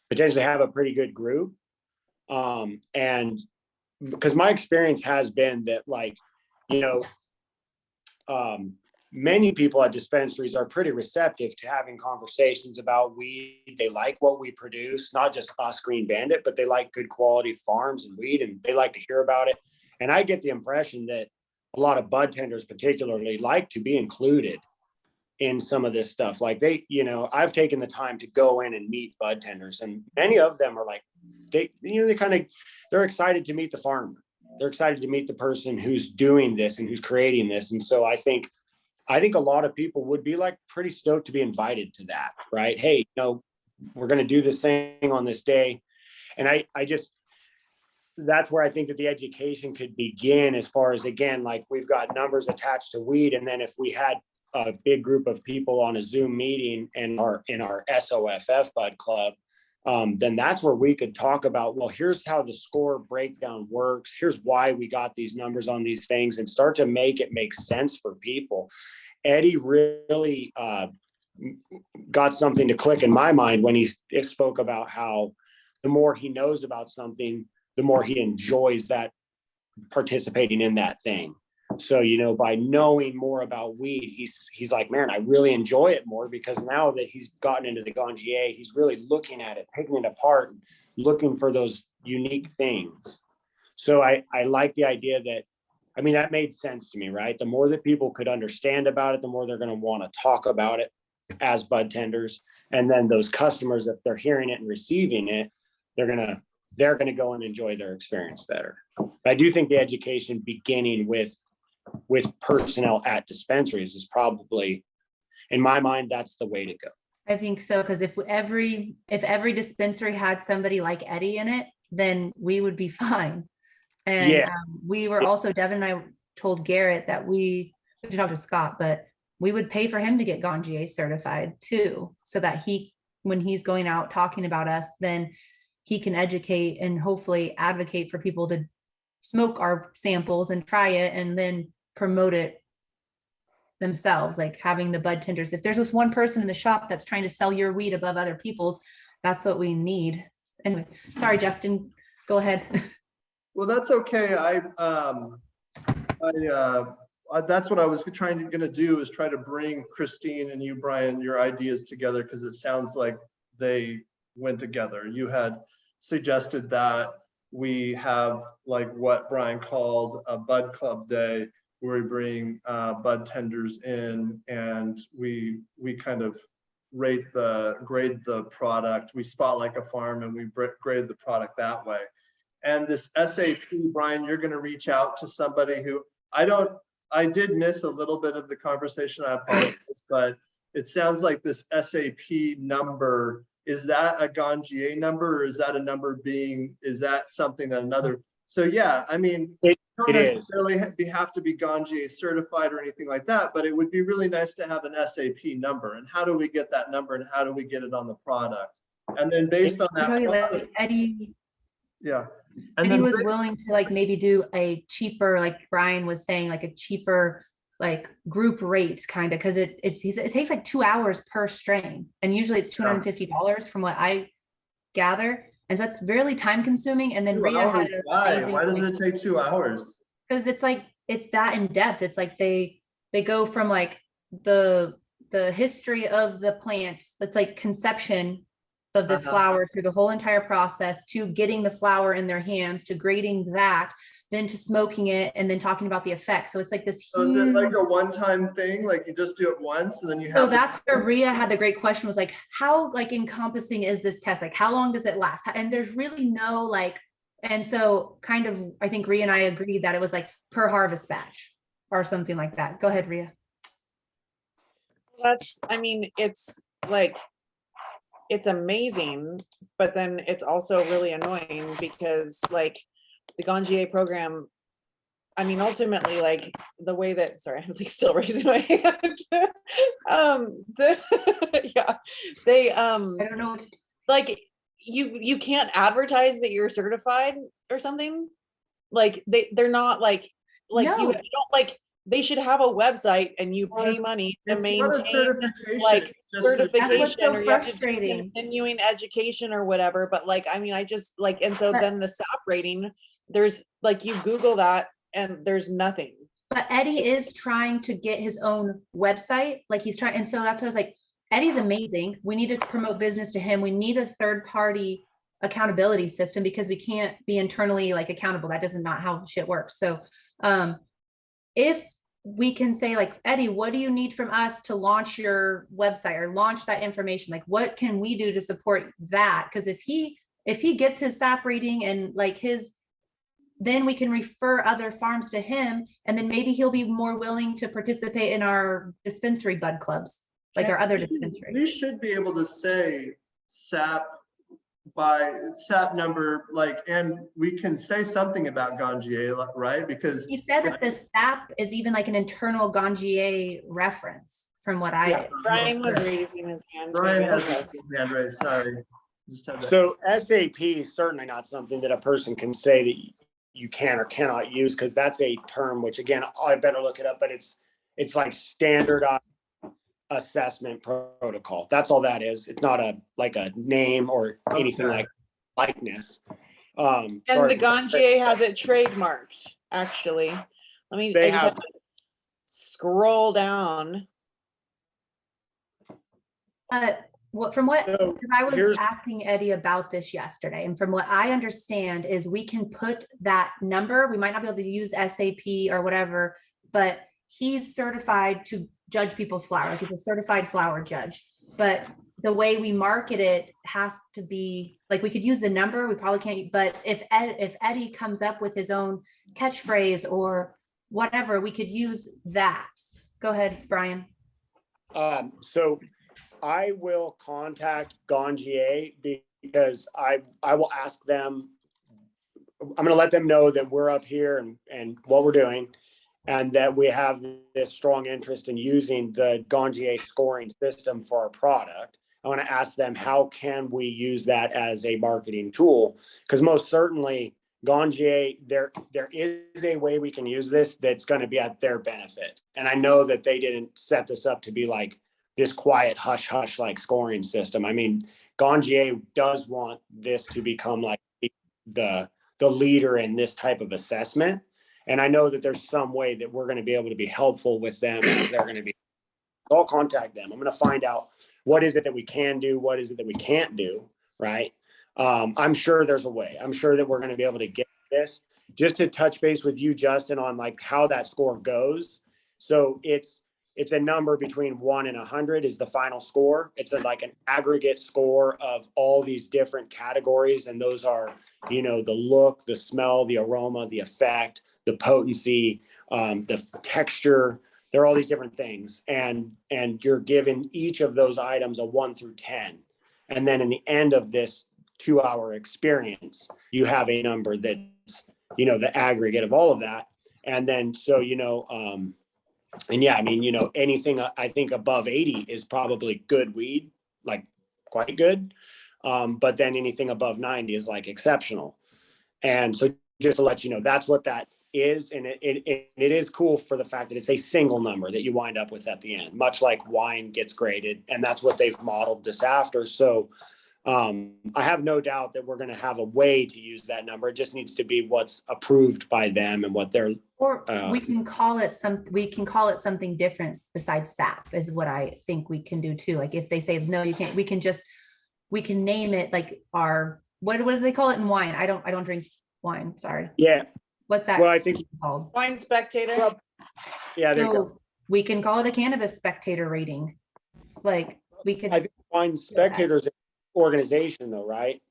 potentially have a pretty good group. And because my experience has been that many people at dispensaries are pretty receptive to having conversations about weed. They like what we produce, not just us Green Bandit, but they like good quality farms and weed, and they like to hear about it. And I get the impression that a lot of bud tenders particularly like to be included in some of this stuff. Like I've taken the time to go in and meet bud tenders, and many of them are like, they're excited to meet the farmer. They're excited to meet the person who's doing this and who's creating this. And so I think a lot of people would be like pretty stoked to be invited to that, right? Hey, we're going to do this thing on this day. And I just, that's where I think that the education could begin, as far as, again, like we've got numbers attached to weed. And then if we had a big group of people on a Zoom meeting and in our SOFF Bud Club, then that's where we could talk about, well, here's how the score breakdown works. Here's why we got these numbers on these things, and start to make it make sense for people. Eddie really got something to click in my mind when he spoke about how the more he knows about something, the more he enjoys that participating in that thing. So, by knowing more about weed, he's like, man, I really enjoy it more, because now that he's gotten into the Ganja, he's really looking at it, picking it apart, and looking for those unique things. So I like the idea that, that made sense to me, right? The more that people could understand about it, the more they're going to want to talk about it. as bud tenders. And then those customers, if they're hearing it and receiving it, they're gonna go and enjoy their experience better. I do think the education beginning with personnel at dispensaries is probably, in my mind, that's the way to go. I think so, because if every dispensary had somebody like Eddie in it, then we would be fine. And Yeah. we were also, Devin and I told Garrett that we talked to Scott, but we would pay for him to get Ganja certified too, so that when he's going out talking about us, then he can educate and hopefully advocate for people to smoke our samples and try it and then promote it themselves, like having the bud tenders. If there's just one person in the shop that's trying to sell your weed above other people's, that's what we need. Anyway, sorry, Justin, go ahead. Well, that's okay. That's what I was gonna do, is try to bring Kristine and you, Brian, your ideas together, because it sounds like they went together. You had suggested that we have like what Brian called a bud club day, where we bring bud tenders in and we kind of grade the product. We spot like a farm and we grade the product that way. And this SAP, Brian, you're going to reach out to somebody who I did miss a little bit of the conversation. I apologize, but it sounds like this SAP number, is that a Ganja number, or is that a number is that something that another? So yeah, I mean, It don't is. necessarily have to be Ganja certified or anything like that, but it would be really nice to have an SAP number. And how do we get that number, and how do we get it on the product? And then based on that, Like Eddie, yeah. and he was willing to like maybe do a cheaper, like Brian was saying, like a cheaper like group rate kind of, because it takes like 2 hours per strain, and usually it's $250 from what I gather, and so that's really time consuming. And then Rhea had an amazing, why does it take 2 hours? because it's that in depth. It's like they go from like the history of the plant, that's like conception of this flower, through the whole entire process, to getting the flower in their hands, to grading that, then to smoking it, and then talking about the effects. So it's like this huge. So is it like a one-time thing? Like you just do it once and then you have. So that's where Rhea had the great question, was like, how like encompassing is this test? Like how long does it last? And there's really no like, and so kind of, I think Rhea and I agreed that it was like per harvest batch or something like that. Go ahead, Rhea. I mean, it's like, it's amazing, but then it's also really annoying, because like the Ganja program, I mean, ultimately, like the way that, sorry, I'm like still raising my hand. Yeah, they, I don't know. like you can't advertise that you're certified or something. Like they're not like No. you don't like, they should have a website and you pay money to It's not a maintain certification. like it's just a- That's what's certification, so or you have to do frustrating. continuing education or whatever. But like, I mean, I just like, and so But- then the SAP rating, there's like, you Google that and there's nothing. But Eddie is trying to get his own website. Like he's trying, and so that's what I was like, Eddie's amazing. We need to promote business to him. We need a third party accountability system, because we can't be internally like accountable. That doesn't not how shit works. So if we can say like, Eddie, what do you need from us to launch your website or launch that information? Like, what can we do to support that? Because if he gets his SAP rating and like then we can refer other farms to him, and then maybe he'll be more willing to participate in our dispensary bud clubs, like our other dispensaries. We should be able to say SAP by SAP number, like, and we can say something about Ganja, right? Because He said that the SAP is even like an internal Ganja reference, from what I. Brian was raising his hand. Brian has his hand raised, sorry. Just had that. So SAP is certainly not something that a person can say that you can or cannot use, because that's a term, which again, I better look it up, but it's like standardized assessment protocol. That's all that is. It's not like a name or anything like likeness. And the Ganja has it trademarked, actually. Let me, I just have to scroll down. From what, So because I was asking Eddie about this yesterday, and from what I understand is we can put that number, we might not be able to use SAP or whatever, but he's certified to judge people's flower, like he's a certified flower judge. But the way we market it has to be, like, we could use the number, we probably can't, but if Eddie comes up with his own catchphrase or whatever, we could use that. Go ahead, Brian. So I will contact Ganja because I will ask them, I'm going to let them know that we're up here and what we're doing, and that we have this strong interest in using the Ganja scoring system for our product. I want to ask them, how can we use that as a marketing tool? Because most certainly Ganja, there is a way we can use this that's going to be at their benefit. And I know that they didn't set this up to be like this quiet hush hush like scoring system. I mean, Ganja does want this to become like the leader in this type of assessment. And I know that there's some way that we're going to be able to be helpful with them as they're going to be. I'll contact them. I'm going to find out what is it that we can do, what is it that we can't do, right? I'm sure there's a way. I'm sure that we're going to be able to get this. Just to touch base with you, Justin, on like how that score goes. So it's a number between 1 and 100 is the final score. It's like an aggregate score of all these different categories. And those are, the look, the smell, the aroma, the effect, the potency, the texture. There are all these different things. And you're given each of those items a 1 through 10. And then in the end of this 2-hour experience, you have a number that's, the aggregate of all of that. And then, so, and yeah, I mean, anything I think above 80 is probably good weed, like quite good. But then anything above 90 is like exceptional. And so just to let you know, that's what that is. And it is cool for the fact that it's a single number that you wind up with at the end, much like wine gets graded. And that's what they've modeled this after. So I have no doubt that we're going to have a way to use that number. It just needs to be what's approved by them and what they're. Or we can call it something different besides SAP is what I think we can do too. Like if they say, no, you can't, we can name it like what do they call it in wine? I don't drink wine. Sorry. Yeah. What's that? Well, I think called? Wine spectator. Yeah, there you go. We can call it a cannabis spectator rating. Like we could. I think wine spectators organization though, right?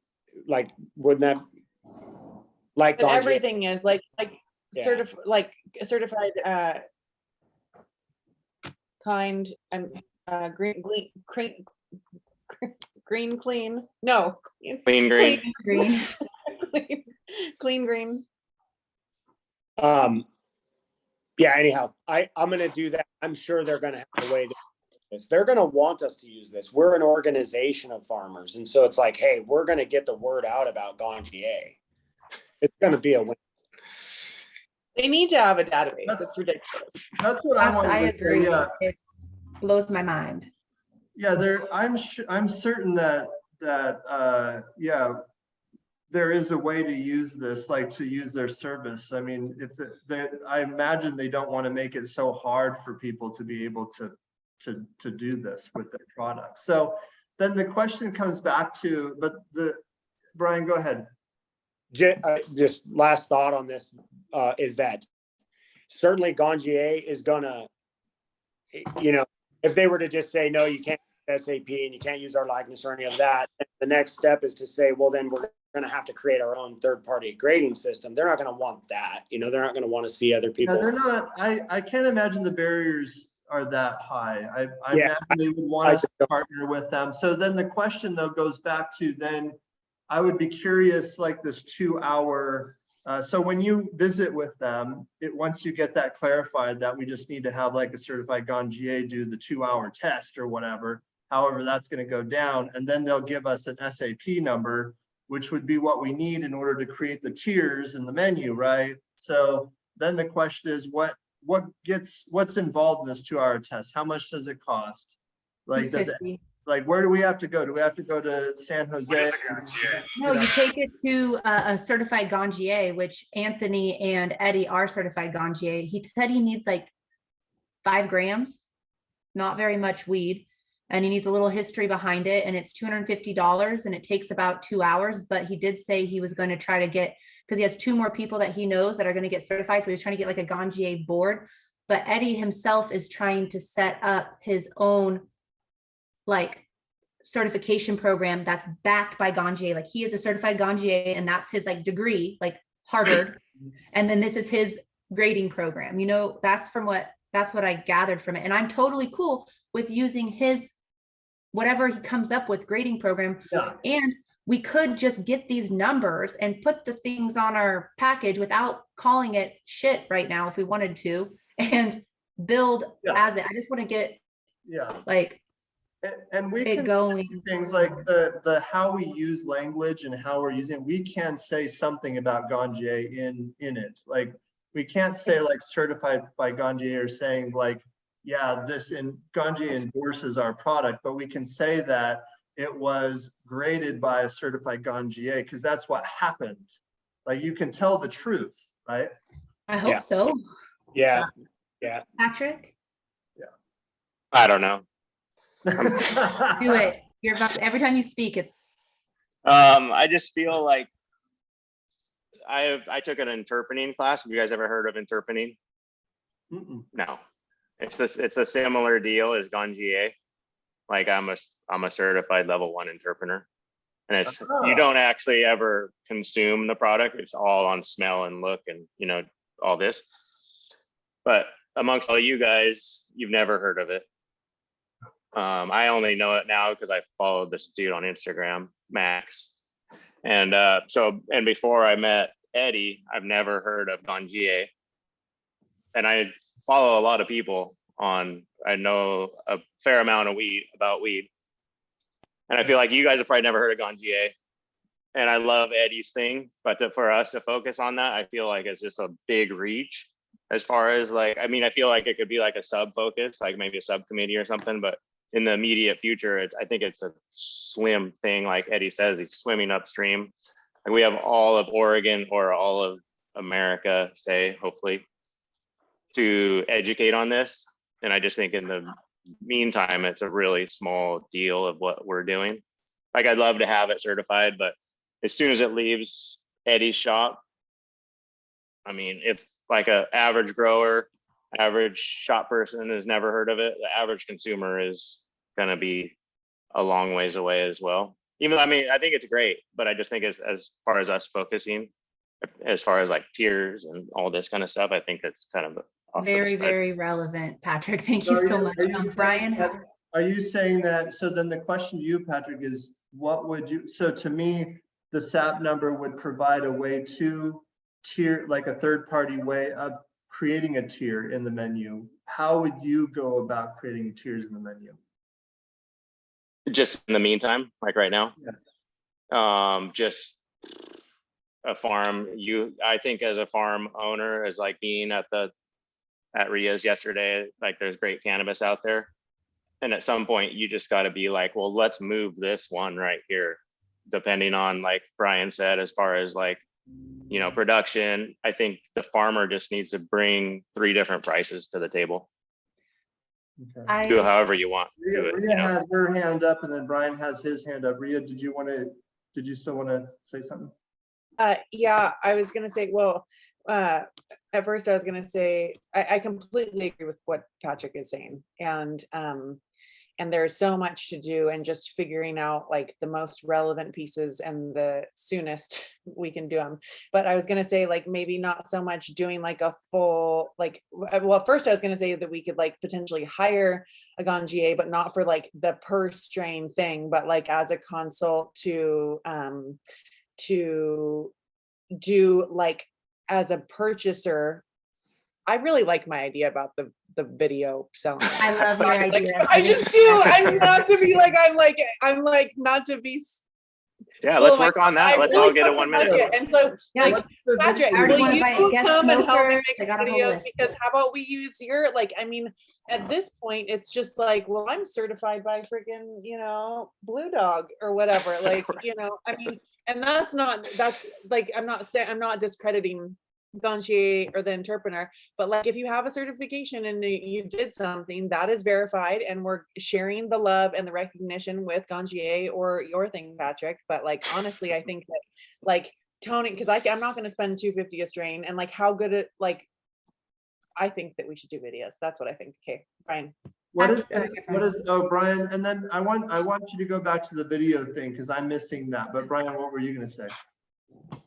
Like, wouldn't that like But everything is like Yeah. certified kind and green clean. No. Clean green. Green. Clean green. Yeah, anyhow, I'm gonna do that. I'm sure they're gonna have a way to do this. They're gonna want us to use this. We're an organization of farmers, and so it's like, hey, we're gonna get the word out about Ganja. It's gonna be a win. They need to have a database. It's ridiculous. That's what I wanted I to agree. say. Yeah. It blows my mind. Yeah, I'm certain that there is a way to use this, like to use their service. I mean, I imagine they don't want to make it so hard for people to be able to do this with their products. So then the question comes back to, Brian, go ahead. Just last thought on this is that certainly Ganja is gonna, if they were to just say, no, you can't use SAP and you can't use our likeness or any of that, the next step is to say, well, then we're going to have to create our own third-party grading system. They're not going to want that. They're not going to want to see other people. No, they're not. I can't imagine the barriers are that high. I imagine they would want us to partner with them. So then the question though goes back to then I would be curious, like this 2-hour. So when you visit with them, once you get that clarified that we just need to have like a certified Ganja do the 2-hour test or whatever, however that's going to go down, and then they'll give us an SAP number, which would be what we need in order to create the tiers in the menu, right? So then the question is, what's involved in this 2-hour test? How much does it cost? Like, where do we have to go? Do we have to go to San Jose? No, you take it to a certified Ganja, which Anthony and Eddie are certified Ganja. He said he needs like 5 grams, not very much weed. And he needs a little history behind it. And it's $250 and it takes about 2 hours. But he did say he was going to try to get, because he has 2 more people that he knows that are going to get certified. So he's trying to get like a Ganja board. but Eddie himself is trying to set up his own like certification program that's backed by Ganja. Like he is a certified Ganja and that's his like degree, like Harvard. And then this is his grading program. You know, that's what I gathered from it. And I'm totally cool with using his, whatever he comes up with grading program. Yeah. And we could just get these numbers and put the things on our package without calling it shit right now if we wanted to, and build as it. I just want to get like and we it can going. say things like the how we use language and how we're using it. We can say something about Ganja in it. Like we can't say like certified by Ganja or saying like, yeah, Ganja endorses our product, but we can say that it was graded by a certified Ganja because that's what happened. Like you can tell the truth, right? I hope so. Yeah. Patrick, I don't know. do it. You're about every time you speak, it's I just feel like I took an interpreting class. Have you guys ever heard of interpreting? No. It's a similar deal as Ganja. Like I'm a certified level 1 interpreter. And it's you don't actually ever consume the product. It's all on smell and look and you know all this. But amongst all you guys, you've never heard of it. I only know it now because I followed this dude on Instagram, Max. And and before I met Eddie, I've never heard of Ganja. And I follow a lot of people I know a fair amount of about weed. And I feel like you guys have probably never heard of Ganja. And I love Eddie's thing, but for us to focus on that, I feel like it's just a big reach as far as like, I mean, I feel like it could be like a sub focus, like maybe a subcommittee or something, but in the immediate future, I think it's a slim thing. Like Eddie says, he's swimming upstream. Like we have all of Oregon or all of America, say, hopefully, to educate on this. And I just think in the meantime, it's a really small deal of what we're doing. Like I'd love to have it certified, but as soon as it leaves Eddie's shop, I mean, if like an average grower, average shop person has never heard of it, the average consumer is going to be a long ways away as well. Even though, I mean, I think it's great, but I just think as far as us focusing, as far as like tiers and all this kind of stuff, I think it's kind of very relevant, Patrick. Thank you so much. Brian, are you saying that? So then the question to you, Patrick, is what would you? So to me, the SAP number would provide a way to tier, like a third-party way of creating a tier in the menu. How would you go about creating tiers in the menu? Just in the meantime, like right now, just a farm. I think as a farm owner, as like being at Rhea's yesterday, like there's great cannabis out there. And at some point you just got to be like, well, let's move this one right here, depending on, like Brian said, as far as like, you know, production. I think the farmer just needs to bring 3 different prices to the table. Okay. Do it however you want. Rhea had her hand up and then Brian has his hand up. Rhea, did you still want to say something? Yeah, I was going to say, well, at first I was going to say, I completely agree with what Patrick is saying. And there's so much to do, and just figuring out like the most relevant pieces and the soonest we can do them. But I was going to say, like, maybe not so much doing like a full, like, well, first I was going to say that we could like potentially hire a Ganja, but not for like the per strain thing, but like as a consult to do like as a purchaser. I really like my idea about the video selling. I love your idea. Like, I just do. I'm not to be like, I'm like not to be. Yeah, let's work on that. Let's all get a 1 minute. And so, like, Patrick, will you come and help me make videos? Because how about we use your, like, I mean, at this point, it's just like, well, I'm certified by freaking, you know, Blue Dog or whatever. Like, you know, I mean, and that's like, I'm not discrediting Ganja or the interpreter, but like if you have a certification and you did something that is verified, and we're sharing the love and the recognition with Ganja or your thing, Patrick. But like honestly, I think that like toning, because I'm not going to spend $250 a strain, and like how good it, like I think that we should do videos. That's what I think. Okay, Brian. Oh, Brian, and then I want you to go back to the video thing because I'm missing that. But Brian, what were you going to say?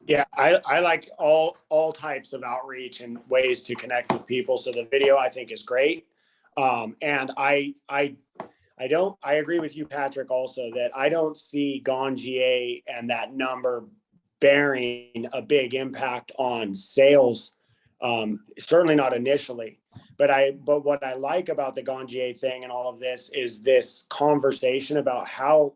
Yeah, I like all types of outreach and ways to connect with people. So the video I think is great. And I agree with you, Patrick, also that I don't see Ganja and that number bearing a big impact on sales. Certainly not initially. But what I like about the Ganja thing and all of this is this conversation about how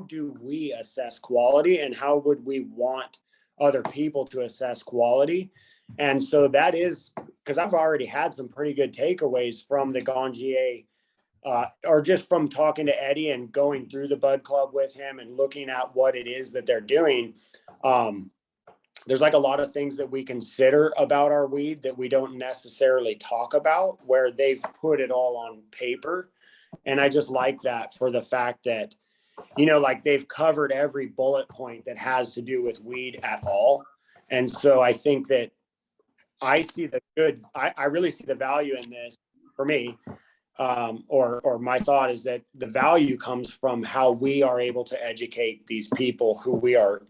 do we assess quality and how would we want other people to assess quality. And so that is because I've already had some pretty good takeaways from the Ganja, or just from talking to Eddie and going through the Bud Club with him and looking at what it is that they're doing. There's like a lot of things that we consider about our weed that we don't necessarily talk about, where they've put it all on paper. And I just like that for the fact that, you know, like they've covered every bullet point that has to do with weed at all. And so I think that I see the good, I really see the value in this for me. Or my thought is that the value comes from how we are able to educate these people who we are,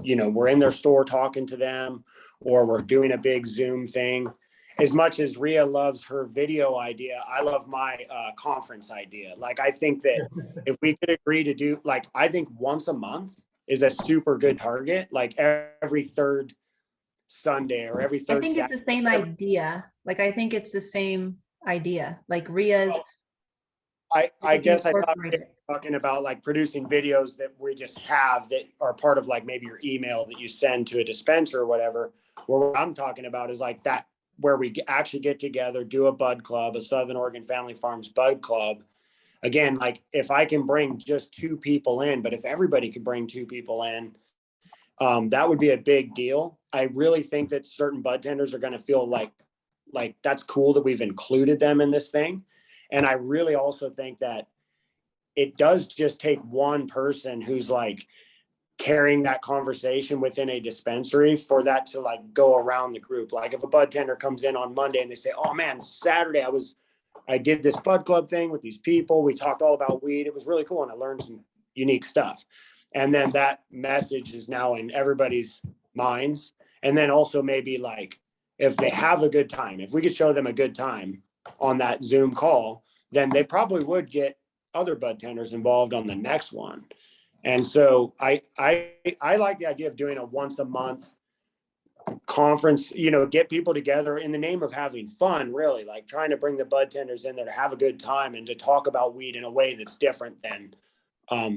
you know, we're in their store talking to them, or we're doing a big Zoom thing. As much as Rhea loves her video idea, I love my conference idea. Like, I think that if we could agree to do, like, I think once a month is a super good target, like every third Sunday or every third I think Saturday. it's the same idea. Like, I think it's the same idea. Like Rhea's. I guess I thought incorporate we were talking about like producing videos that we just have that are part of like maybe your email that you send to a dispenser or whatever. Where what I'm talking about is like that, where we actually get together, do a bud club, a Southern Oregon Family Farms bud club. Again, like if I can bring just 2 people in, but if everybody could bring 2 people in, that would be a big deal. I really think that certain bud tenders are going to feel like that's cool that we've included them in this thing. And I really also think that it does just take one person who's like carrying that conversation within a dispensary for that to like go around the group. Like if a bud tender comes in on Monday and they say, oh man, Saturday I did this bud club thing with these people. We talked all about weed. It was really cool. And I learned some unique stuff. And then that message is now in everybody's minds. And then also maybe like, if they have a good time, if we could show them a good time on that Zoom call, then they probably would get other bud tenders involved on the next one. And so I like the idea of doing a once a month conference, you know, get people together in the name of having fun, really, like trying to bring the bud tenders in there to have a good time and to talk about weed in a way that's different than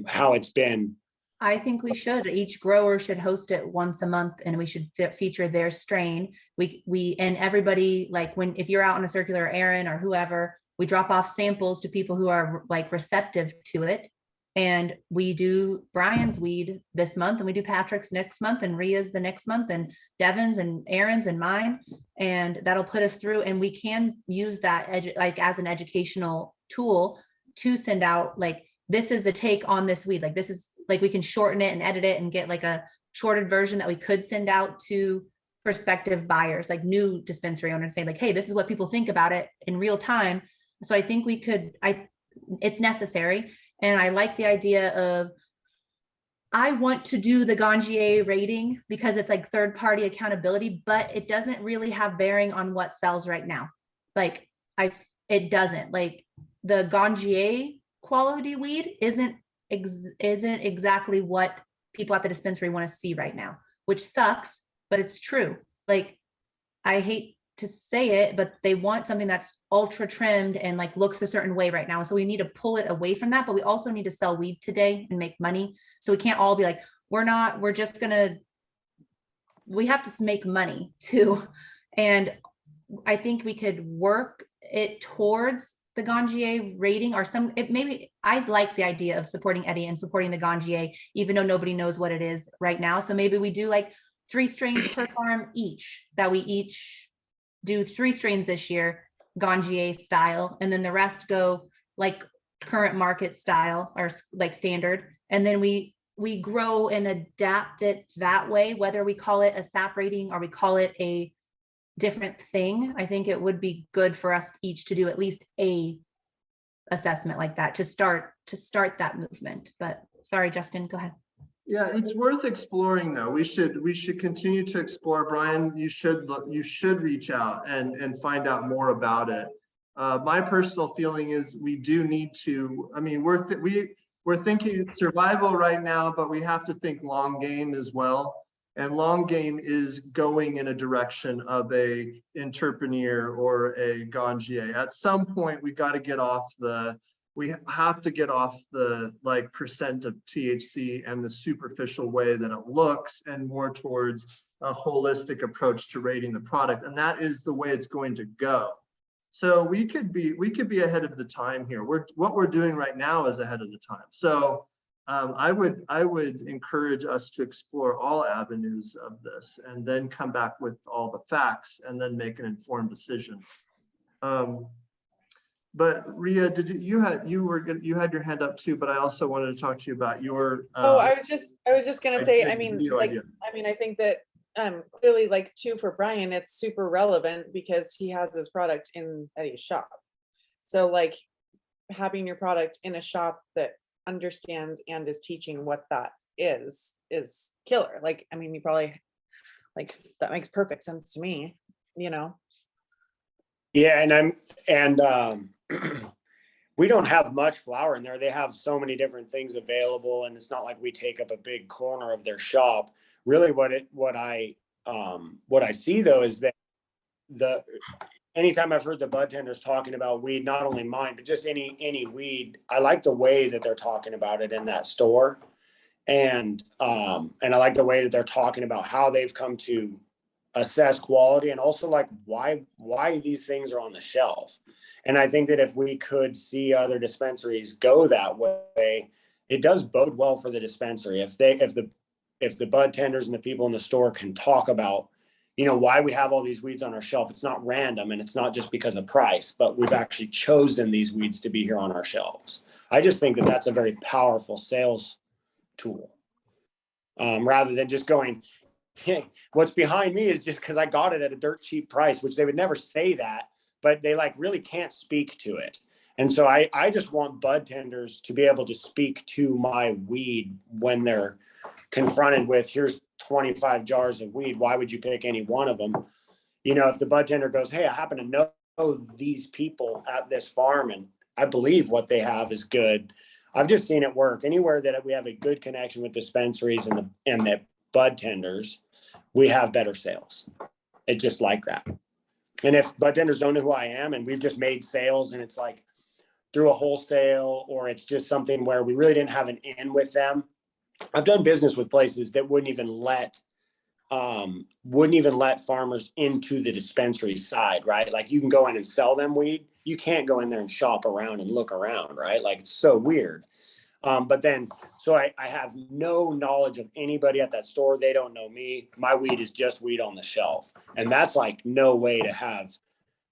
how it's been. I think we should. Each grower should host it once a month, and we should feature their strain. We and everybody, like if you're out on a circular errand or whoever, we drop off samples to people who are like receptive to it. And we do Brian's weed this month, and we do Patrick's next month, and Rhea's the next month, and Devin's and Aaron's and mine. And that'll put us through. And we can use that like as an educational tool to send out like, this is the take on this weed. Like this is like, we can shorten it and edit it and get like a shortened version that we could send out to prospective buyers, like new dispensary owners, say like, hey, this is what people think about it in real time. So I think we could, it's necessary. And I like the idea of, I want to do the Ganja rating because it's like third party accountability, but it doesn't really have bearing on what sells right now. Like it doesn't, like the Ganja quality weed isn't exactly what people at the dispensary want to see right now, which sucks, but it's true. Like, I hate to say it, but they want something that's ultra trimmed and like looks a certain way right now. So we need to pull it away from that, but we also need to sell weed today and make money. So we can't all be like, we have to make money too. And I think we could work it towards the Ganja rating or maybe I like the idea of supporting Eddie and supporting the Ganja, even though nobody knows what it is right now. So maybe we do like 3 strains per farm each, that we each do 3 strains this year, Ganja style, and then the rest go like current market style or like standard. And then we grow and adapt it that way, whether we call it a SAP rating or we call it a different thing, I think it would be good for us each to do at least a assessment like that to start that movement. But sorry, Justin, go ahead. Yeah, it's worth exploring though. We should continue to explore. Brian, you should reach out and find out more about it. My personal feeling is we do need to, I mean, we're thinking survival right now, but we have to think long game as well. And long game is going in a direction of a Entrepreneur or a Ganja. At some point, we have to get off the like percent of THC and the superficial way that it looks, and more towards a holistic approach to rating the product. And that is the way it's going to go. So we could be ahead of the time here. What we're doing right now is ahead of the time. So I would encourage us to explore all avenues of this and then come back with all the facts and then make an informed decision. But Rhea, you had your hand up too, but I also wanted to talk to you about your. I was just gonna say, I mean, like, idea. I think that clearly, like, too, for Brian, it's super relevant because he has his product in Eddie's shop. So like having your product in a shop that understands and is teaching what that is killer. Like, I mean, you probably, like, that makes perfect sense to me, you know? Yeah, and we don't have much flower in there. They have so many different things available, and it's not like we take up a big corner of their shop. Really, what I see though is that anytime I've heard the bud tenders talking about weed, not only mine, but just any weed, I like the way that they're talking about it in that store. And I like the way that they're talking about how they've come to assess quality, and also like why these things are on the shelf. And I think that if we could see other dispensaries go that way, it does bode well for the dispensary. If the bud tenders and the people in the store can talk about, you know, why we have all these weeds on our shelf. It's not random, and it's not just because of price, but we've actually chosen these weeds to be here on our shelves. I just think that that's a very powerful sales tool, rather than just going, hey, what's behind me is just because I got it at a dirt cheap price, which they would never say that, but they like really can't speak to it. And so I just want bud tenders to be able to speak to my weed when they're confronted with, here's 25 jars of weed. Why would you pick any one of them? You know, if the bud tender goes, hey, I happen to know these people at this farm and I believe what they have is good. I've just seen it work. Anywhere that we have a good connection with dispensaries and the bud tenders, we have better sales. It's just like that. And if bud tenders don't know who I am and we've just made sales and it's like through a wholesale, or it's just something where we really didn't have an in with them. I've done business with places that wouldn't even let farmers into the dispensary side, right? Like you can go in and sell them weed. You can't go in there and shop around and look around, right? Like it's so weird. But then, so I have no knowledge of anybody at that store. They don't know me. My weed is just weed on the shelf. And that's like no way to have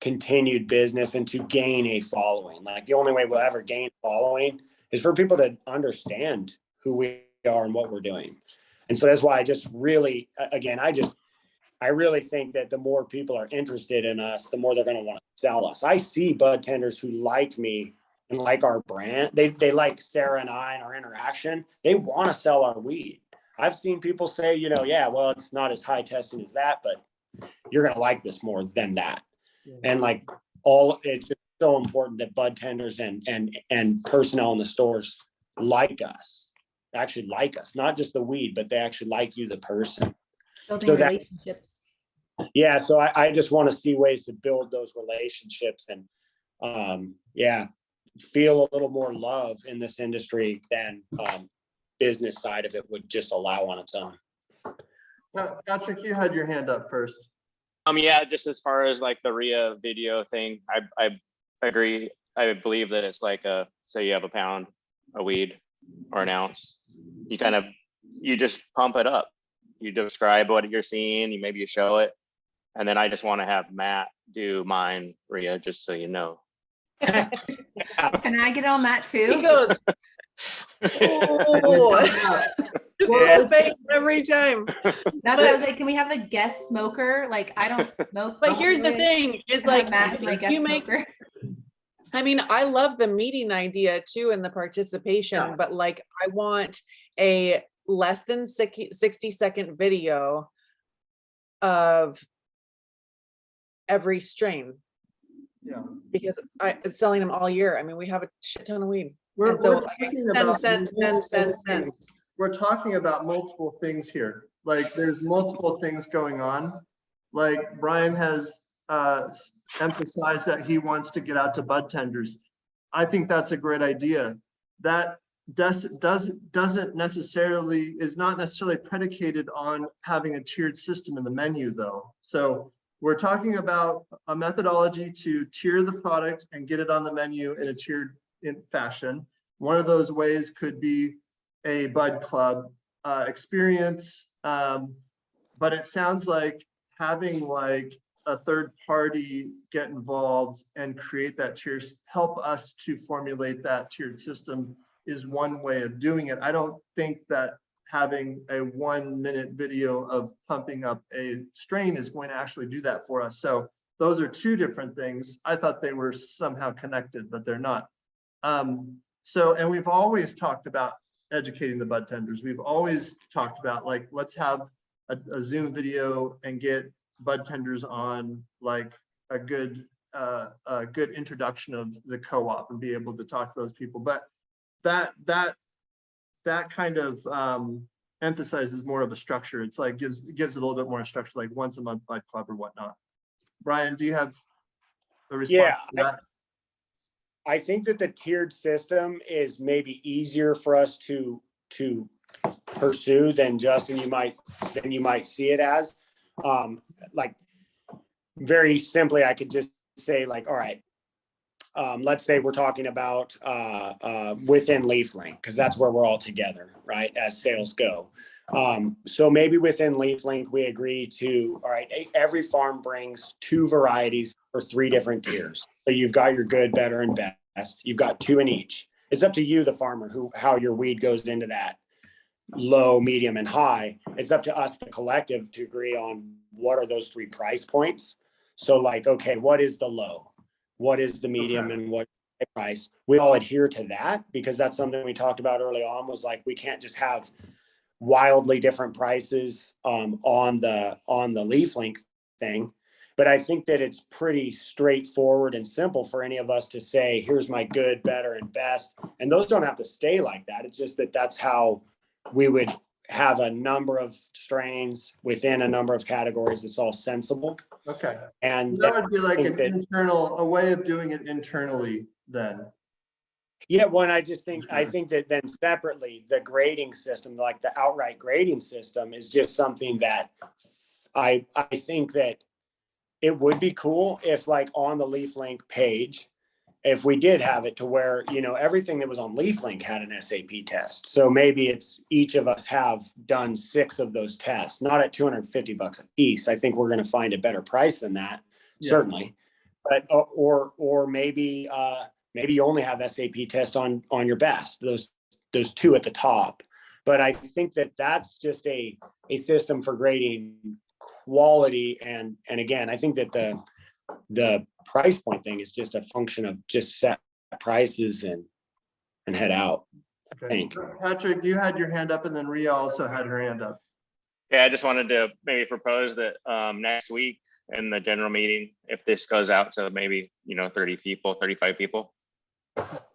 continued business and to gain a following. Like the only way we'll ever gain following is for people to understand who we are and what we're doing. And so that's why I just really, again, I really think that the more people are interested in us, the more they're going to want to sell us. I see bud tenders who like me and like our brand. They like Sarah and I and our interaction. They want to sell our weed. I've seen people say, you know, yeah, well, it's not as high testing as that, but you're going to like this more than that. And like it's just so important that bud tenders and personnel in the stores actually like us, not just the weed, but they actually like you, the person. Building relationships. Yeah. So I just want to see ways to build those relationships and feel a little more love in this industry than business side of it would just allow on its own. Patrick, you had your hand up first. Yeah, just as far as like the Rhea video thing, I agree. I believe that it's like say you have a pound of weed or an ounce, you just pump it up. You describe what you're seeing, maybe you show it. And then I just want to have Matt do mine, Rhea, just so you know. Can I get on that too? He goes, Oh, Well, face every time. That's what I was like, can we have a guest smoker? Like, I don't smoke. But don't here's do the it. thing, is Can I have like, Matt as my if guest you make, smoker. I mean, I love the meeting idea too and the participation, Yeah. but like, I want a less than 60-second video of every strain, yeah. because it's selling them all year. I mean, we have a shit ton of weed. We're And so, talking send, about send, multiple send, send. things. We're talking about multiple things here. Like there's multiple things going on. Like Brian has emphasized that he wants to get out to bud tenders. I think that's a great idea. That doesn't necessarily, is not necessarily predicated on having a tiered system in the menu though. So we're talking about a methodology to tier the product and get it on the menu in a tiered fashion. One of those ways could be a bud club experience, but it sounds like having like a third party get involved and create that tiers, help us to formulate that tiered system is one way of doing it. I don't think that having a 1 minute video of pumping up a strain is going to actually do that for us. So those are two different things. I thought they were somehow connected, but they're not. So, and we've always talked about educating the bud tenders. We've always talked about like, let's have a Zoom video and get bud tenders on like a good introduction of the co-op and be able to talk to those people. But that kind of emphasizes more of a structure. It's like gives it a little bit more structure, like once a month bud club or whatnot. Brian, do you have a response to that? I think that the tiered system is maybe easier for us to pursue than Justin you might see it as. Like very simply, I could just say like, all right, let's say we're talking about within LeafLink, because that's where we're all together, right, as sales go. So maybe within LeafLink, we agree to, all right, every farm brings 2 varieties for 3 different tiers. So you've got your good, better, and best. You've got 2 in each. It's up to you, the farmer, how your weed goes into that low, medium, and high. It's up to us, the collective, to agree on what are those 3 price points. So like, okay, what is the low? What is the medium, and what price? We all adhere to that, because that's something we talked about early on, was like, we can't just have wildly different prices on the LeafLink thing. But I think that it's pretty straightforward and simple for any of us to say, here's my good, better, and best. And those don't have to stay like that. It's just that that's how we would have a number of strains within a number of categories. That's all sensible. Okay. And So that would be like an a way of doing it internally then. Yeah, one, I think that then separately, the grading system, like the outright grading system, is just something that I think that it would be cool if, like, on the LeafLink page, if we did have it to where, everything that was on LeafLink had an SAP test. So maybe it's each of us have done 6 of those tests, not at $250 a piece. I think we're going to find a better price than that, certainly. But or maybe maybe you only have SAP test on your best, those 2 at the top. But I think that that's just a system for grading quality. And again, I think that the price point thing is just a function of just set prices and head out. Okay. I think. Patrick, you had your hand up, and then Rhea also had her hand up. Yeah, I just wanted to maybe propose that next week in the general meeting, if this goes out to maybe 30 people, 35 people,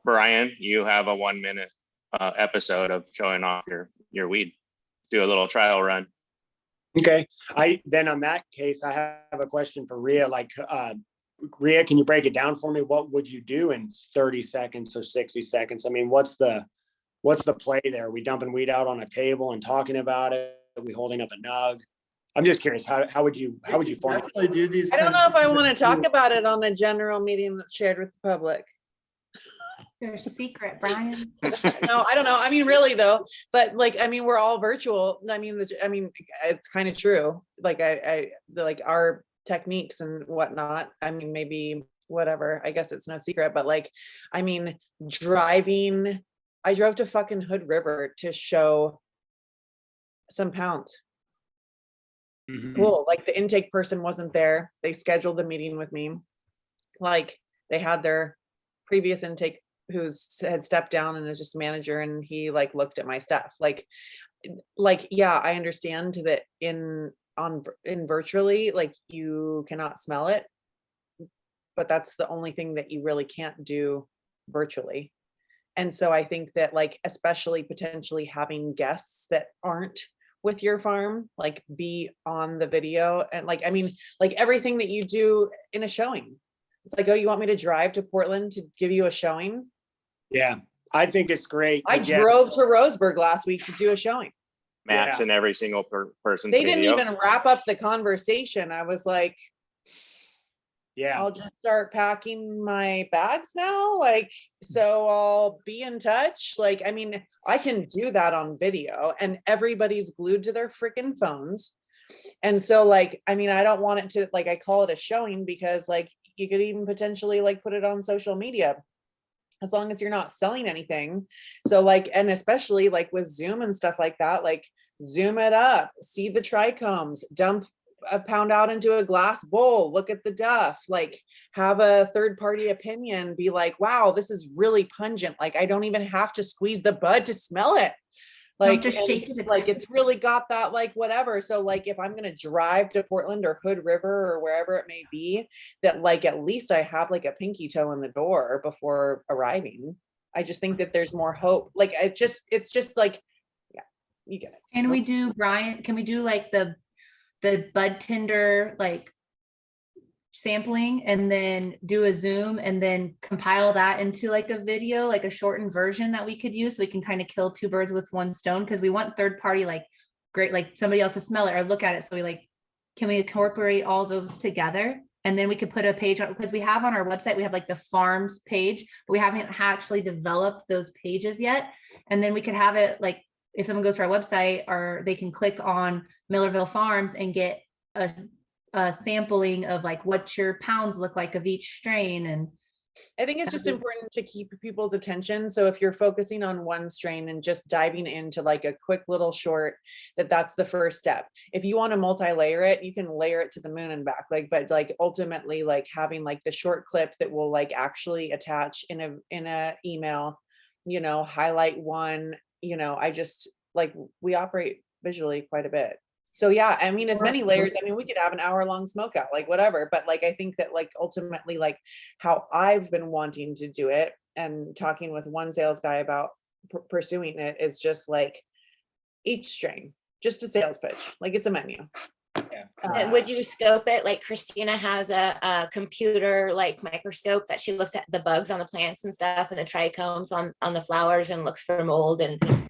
Brian, you have a 1 minute episode of showing off your weed. Do a little trial run. Okay. Then on that case, I have a question for Rhea. Like, Rhea, can you break it down for me? What would you do in 30 seconds or 60 seconds? I mean, what's the play there? Are we dumping weed out on a table and talking about it? Are we holding up a nug? I'm just curious, how would you form it? Do these I don't know if I want to talk about it on a general meeting that's shared with the public. There's a secret, Brian. No, I don't know. I mean, really though, but like, I mean, we're all virtual. I mean, it's kind of true. Like like our techniques and whatnot. I mean, maybe whatever, I guess it's no secret, but like, I mean, driving I drove to fucking Hood River to show some pounds. Mhm. Cool. Like the intake person wasn't there. They scheduled a meeting with me. Like they had their previous intake had stepped down and is just a manager, and he like looked at my stuff. Like yeah, I understand that in virtually, like you cannot smell it, but that's the only thing that you really can't do virtually. And so I think that like, especially potentially having guests that aren't with your farm, like be on the video. And like, I mean, like everything that you do in a showing, it's like, oh, you want me to drive to Portland to give you a showing? Yeah, I think it's great. I 'cause, yeah, drove to Roseburg last week to do a showing. Max Yeah. in every single person's They didn't video. even wrap up the conversation. I was like, yeah, I'll just start packing my bags now. Like, so I'll be in touch. Like, I mean, I can do that on video and everybody's glued to their freaking phones. And so like, I mean, I don't want it to, like, I call it a showing because like, you could even potentially like put it on social media as long as you're not selling anything. So like, and especially like with Zoom and stuff like that, like zoom it up, see the trichomes, dump a pound out into a glass bowl, look at the duff, like have a third party opinion, be like, wow, this is really pungent. Like I don't even have to squeeze the bud to smell it. Like, just and, shake it like aggressively. it's really got that like whatever. So like if I'm gonna drive to Portland or Hood River or wherever it may be, that like at least I have like a pinky toe in the door before arriving. I just think that there's more hope. Like it's just like, yeah, you get it. Can we do, Brian, can we do like the bud tender like sampling and then do a Zoom and then compile that into like a video, like a shortened version that we could use so we can kind of kill two birds with one stone? Because we want third party, like great, like somebody else to smell it or look at it. So we like, can we incorporate all those together? And then we could put a page on, because we have on our website, we have like the farms page, but we haven't actually developed those pages yet. And then we could have it like, if someone goes to our website, or they can click on Millerville Farms and get a sampling of like what your pounds look like of each strain. And I think it's just important to keep people's attention. So if you're focusing on one strain and just diving into like a quick little short, that's the first step. If you want to multi-layer it, you can layer it to the moon and back. Like, but like ultimately like having like the short clip that will like actually attach in a email, you know, highlight one, you know, I just like, we operate visually quite a bit. So yeah, I mean, as many layers, I mean, we could have an hour-long smoke out, like whatever, but like, I think that like ultimately like how I've been wanting to do it and talking with one sales guy about pursuing it is just like each strain, just a sales pitch, like it's a menu. And would you scope it like Christina has a computer like microscope that she looks at the bugs on the plants and stuff and the trichomes on the flowers and looks for mold? And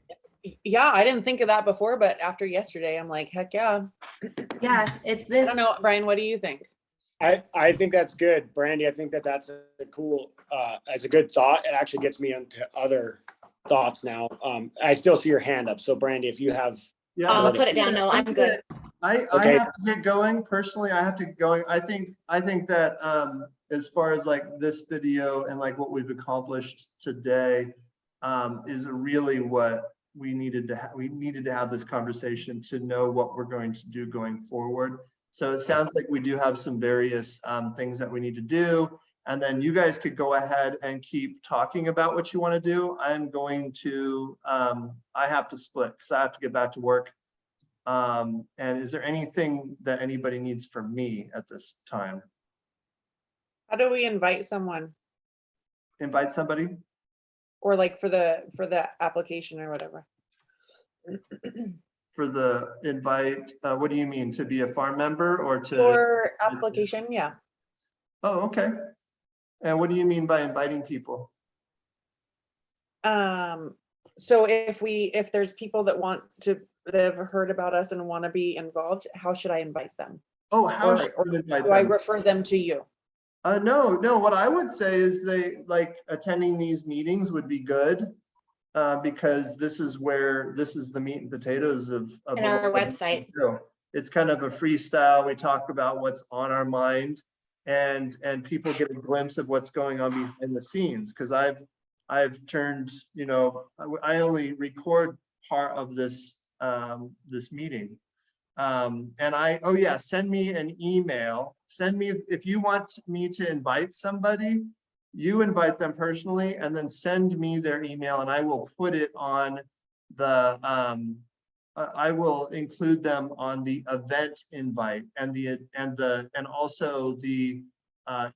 yeah, I didn't think of that before, but after yesterday, I'm like, heck yeah. yeah, it's I this. don't know, Brian, what do you think? I think that's good, Brandy. I think that's a cool, as a good thought. It actually gets me into other thoughts now. I still see your hand up. So Brandy, if you have. Yeah, I'll put it down. No, I'm good. I Okay. have to get going. Personally, I have to get going. I think that as far as like this video and like what we've accomplished today is really what we needed to have. We needed to have this conversation to know what we're going to do going forward. So it sounds like we do have some various things that we need to do. And then you guys could go ahead and keep talking about what you want to do. I'm going to, I have to split because I have to get back to work. And is there anything that anybody needs from me at this time? How do we invite someone? Invite somebody? Or like for the application or whatever? For the invite, what do you mean? To be a farm member or to? For application, yeah. Oh, okay. And what do you mean by inviting people? So if there's people that have heard about us and want to be involved, how should I invite them? Oh, how Or should you invite do I them? refer them to you? No, what I would say is they like attending these meetings would be good because this is the meat and potatoes of And our website. It's kind of a freestyle. We talk about what's on our mind and people get a glimpse of what's going on behind the scenes. Because I've I've turned, you know, I only record part of this this meeting. And oh yeah, send me an email. Send me, if you want me to invite somebody, you invite them personally and then send me their email and I will put it on the, I will include them on the event invite and also the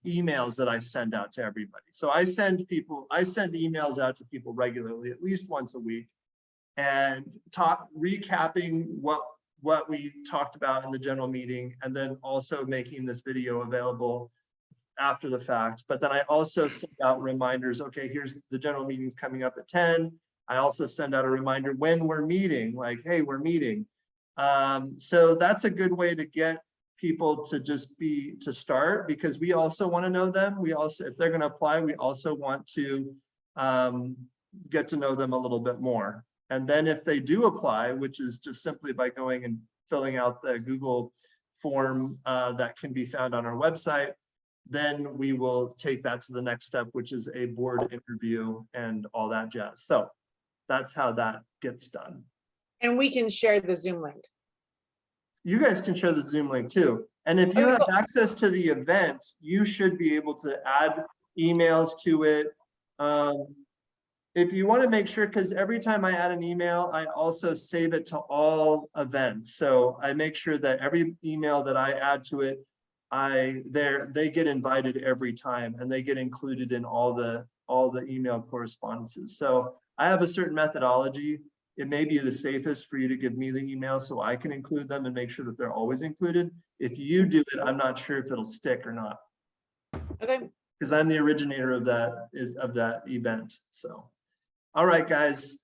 emails that I send out to everybody. So I send emails out to people regularly, at least once a week, and recapping what we talked about in the general meeting, and then also making this video available after the fact. But then I also send out reminders. Okay, here's the general meeting's coming up at 10. I also send out a reminder when we're meeting, like, hey, we're meeting. So that's a good way to get people to just to start, because we also want to know them. We also, if they're going to apply, we also want to get to know them a little bit more. And then if they do apply, which is just simply by going and filling out the Google form that can be found on our website, then we will take that to the next step, which is a board interview and all that jazz. So that's how that gets done. And we can share the Zoom link. You guys can share the Zoom link too. And if you have access to the event, you should be able to add emails to it. If you want to make sure, because every time I add an email, I also save it to all events. So I make sure that every email that I add to it, they get invited every time and they get included in all the email correspondences. So I have a certain methodology. It may be the safest for you to give me the email so I can include them and make sure that they're always included. If you do it, I'm not sure if it'll stick or not. Okay. Because I'm the originator of that event. So, all right, guys.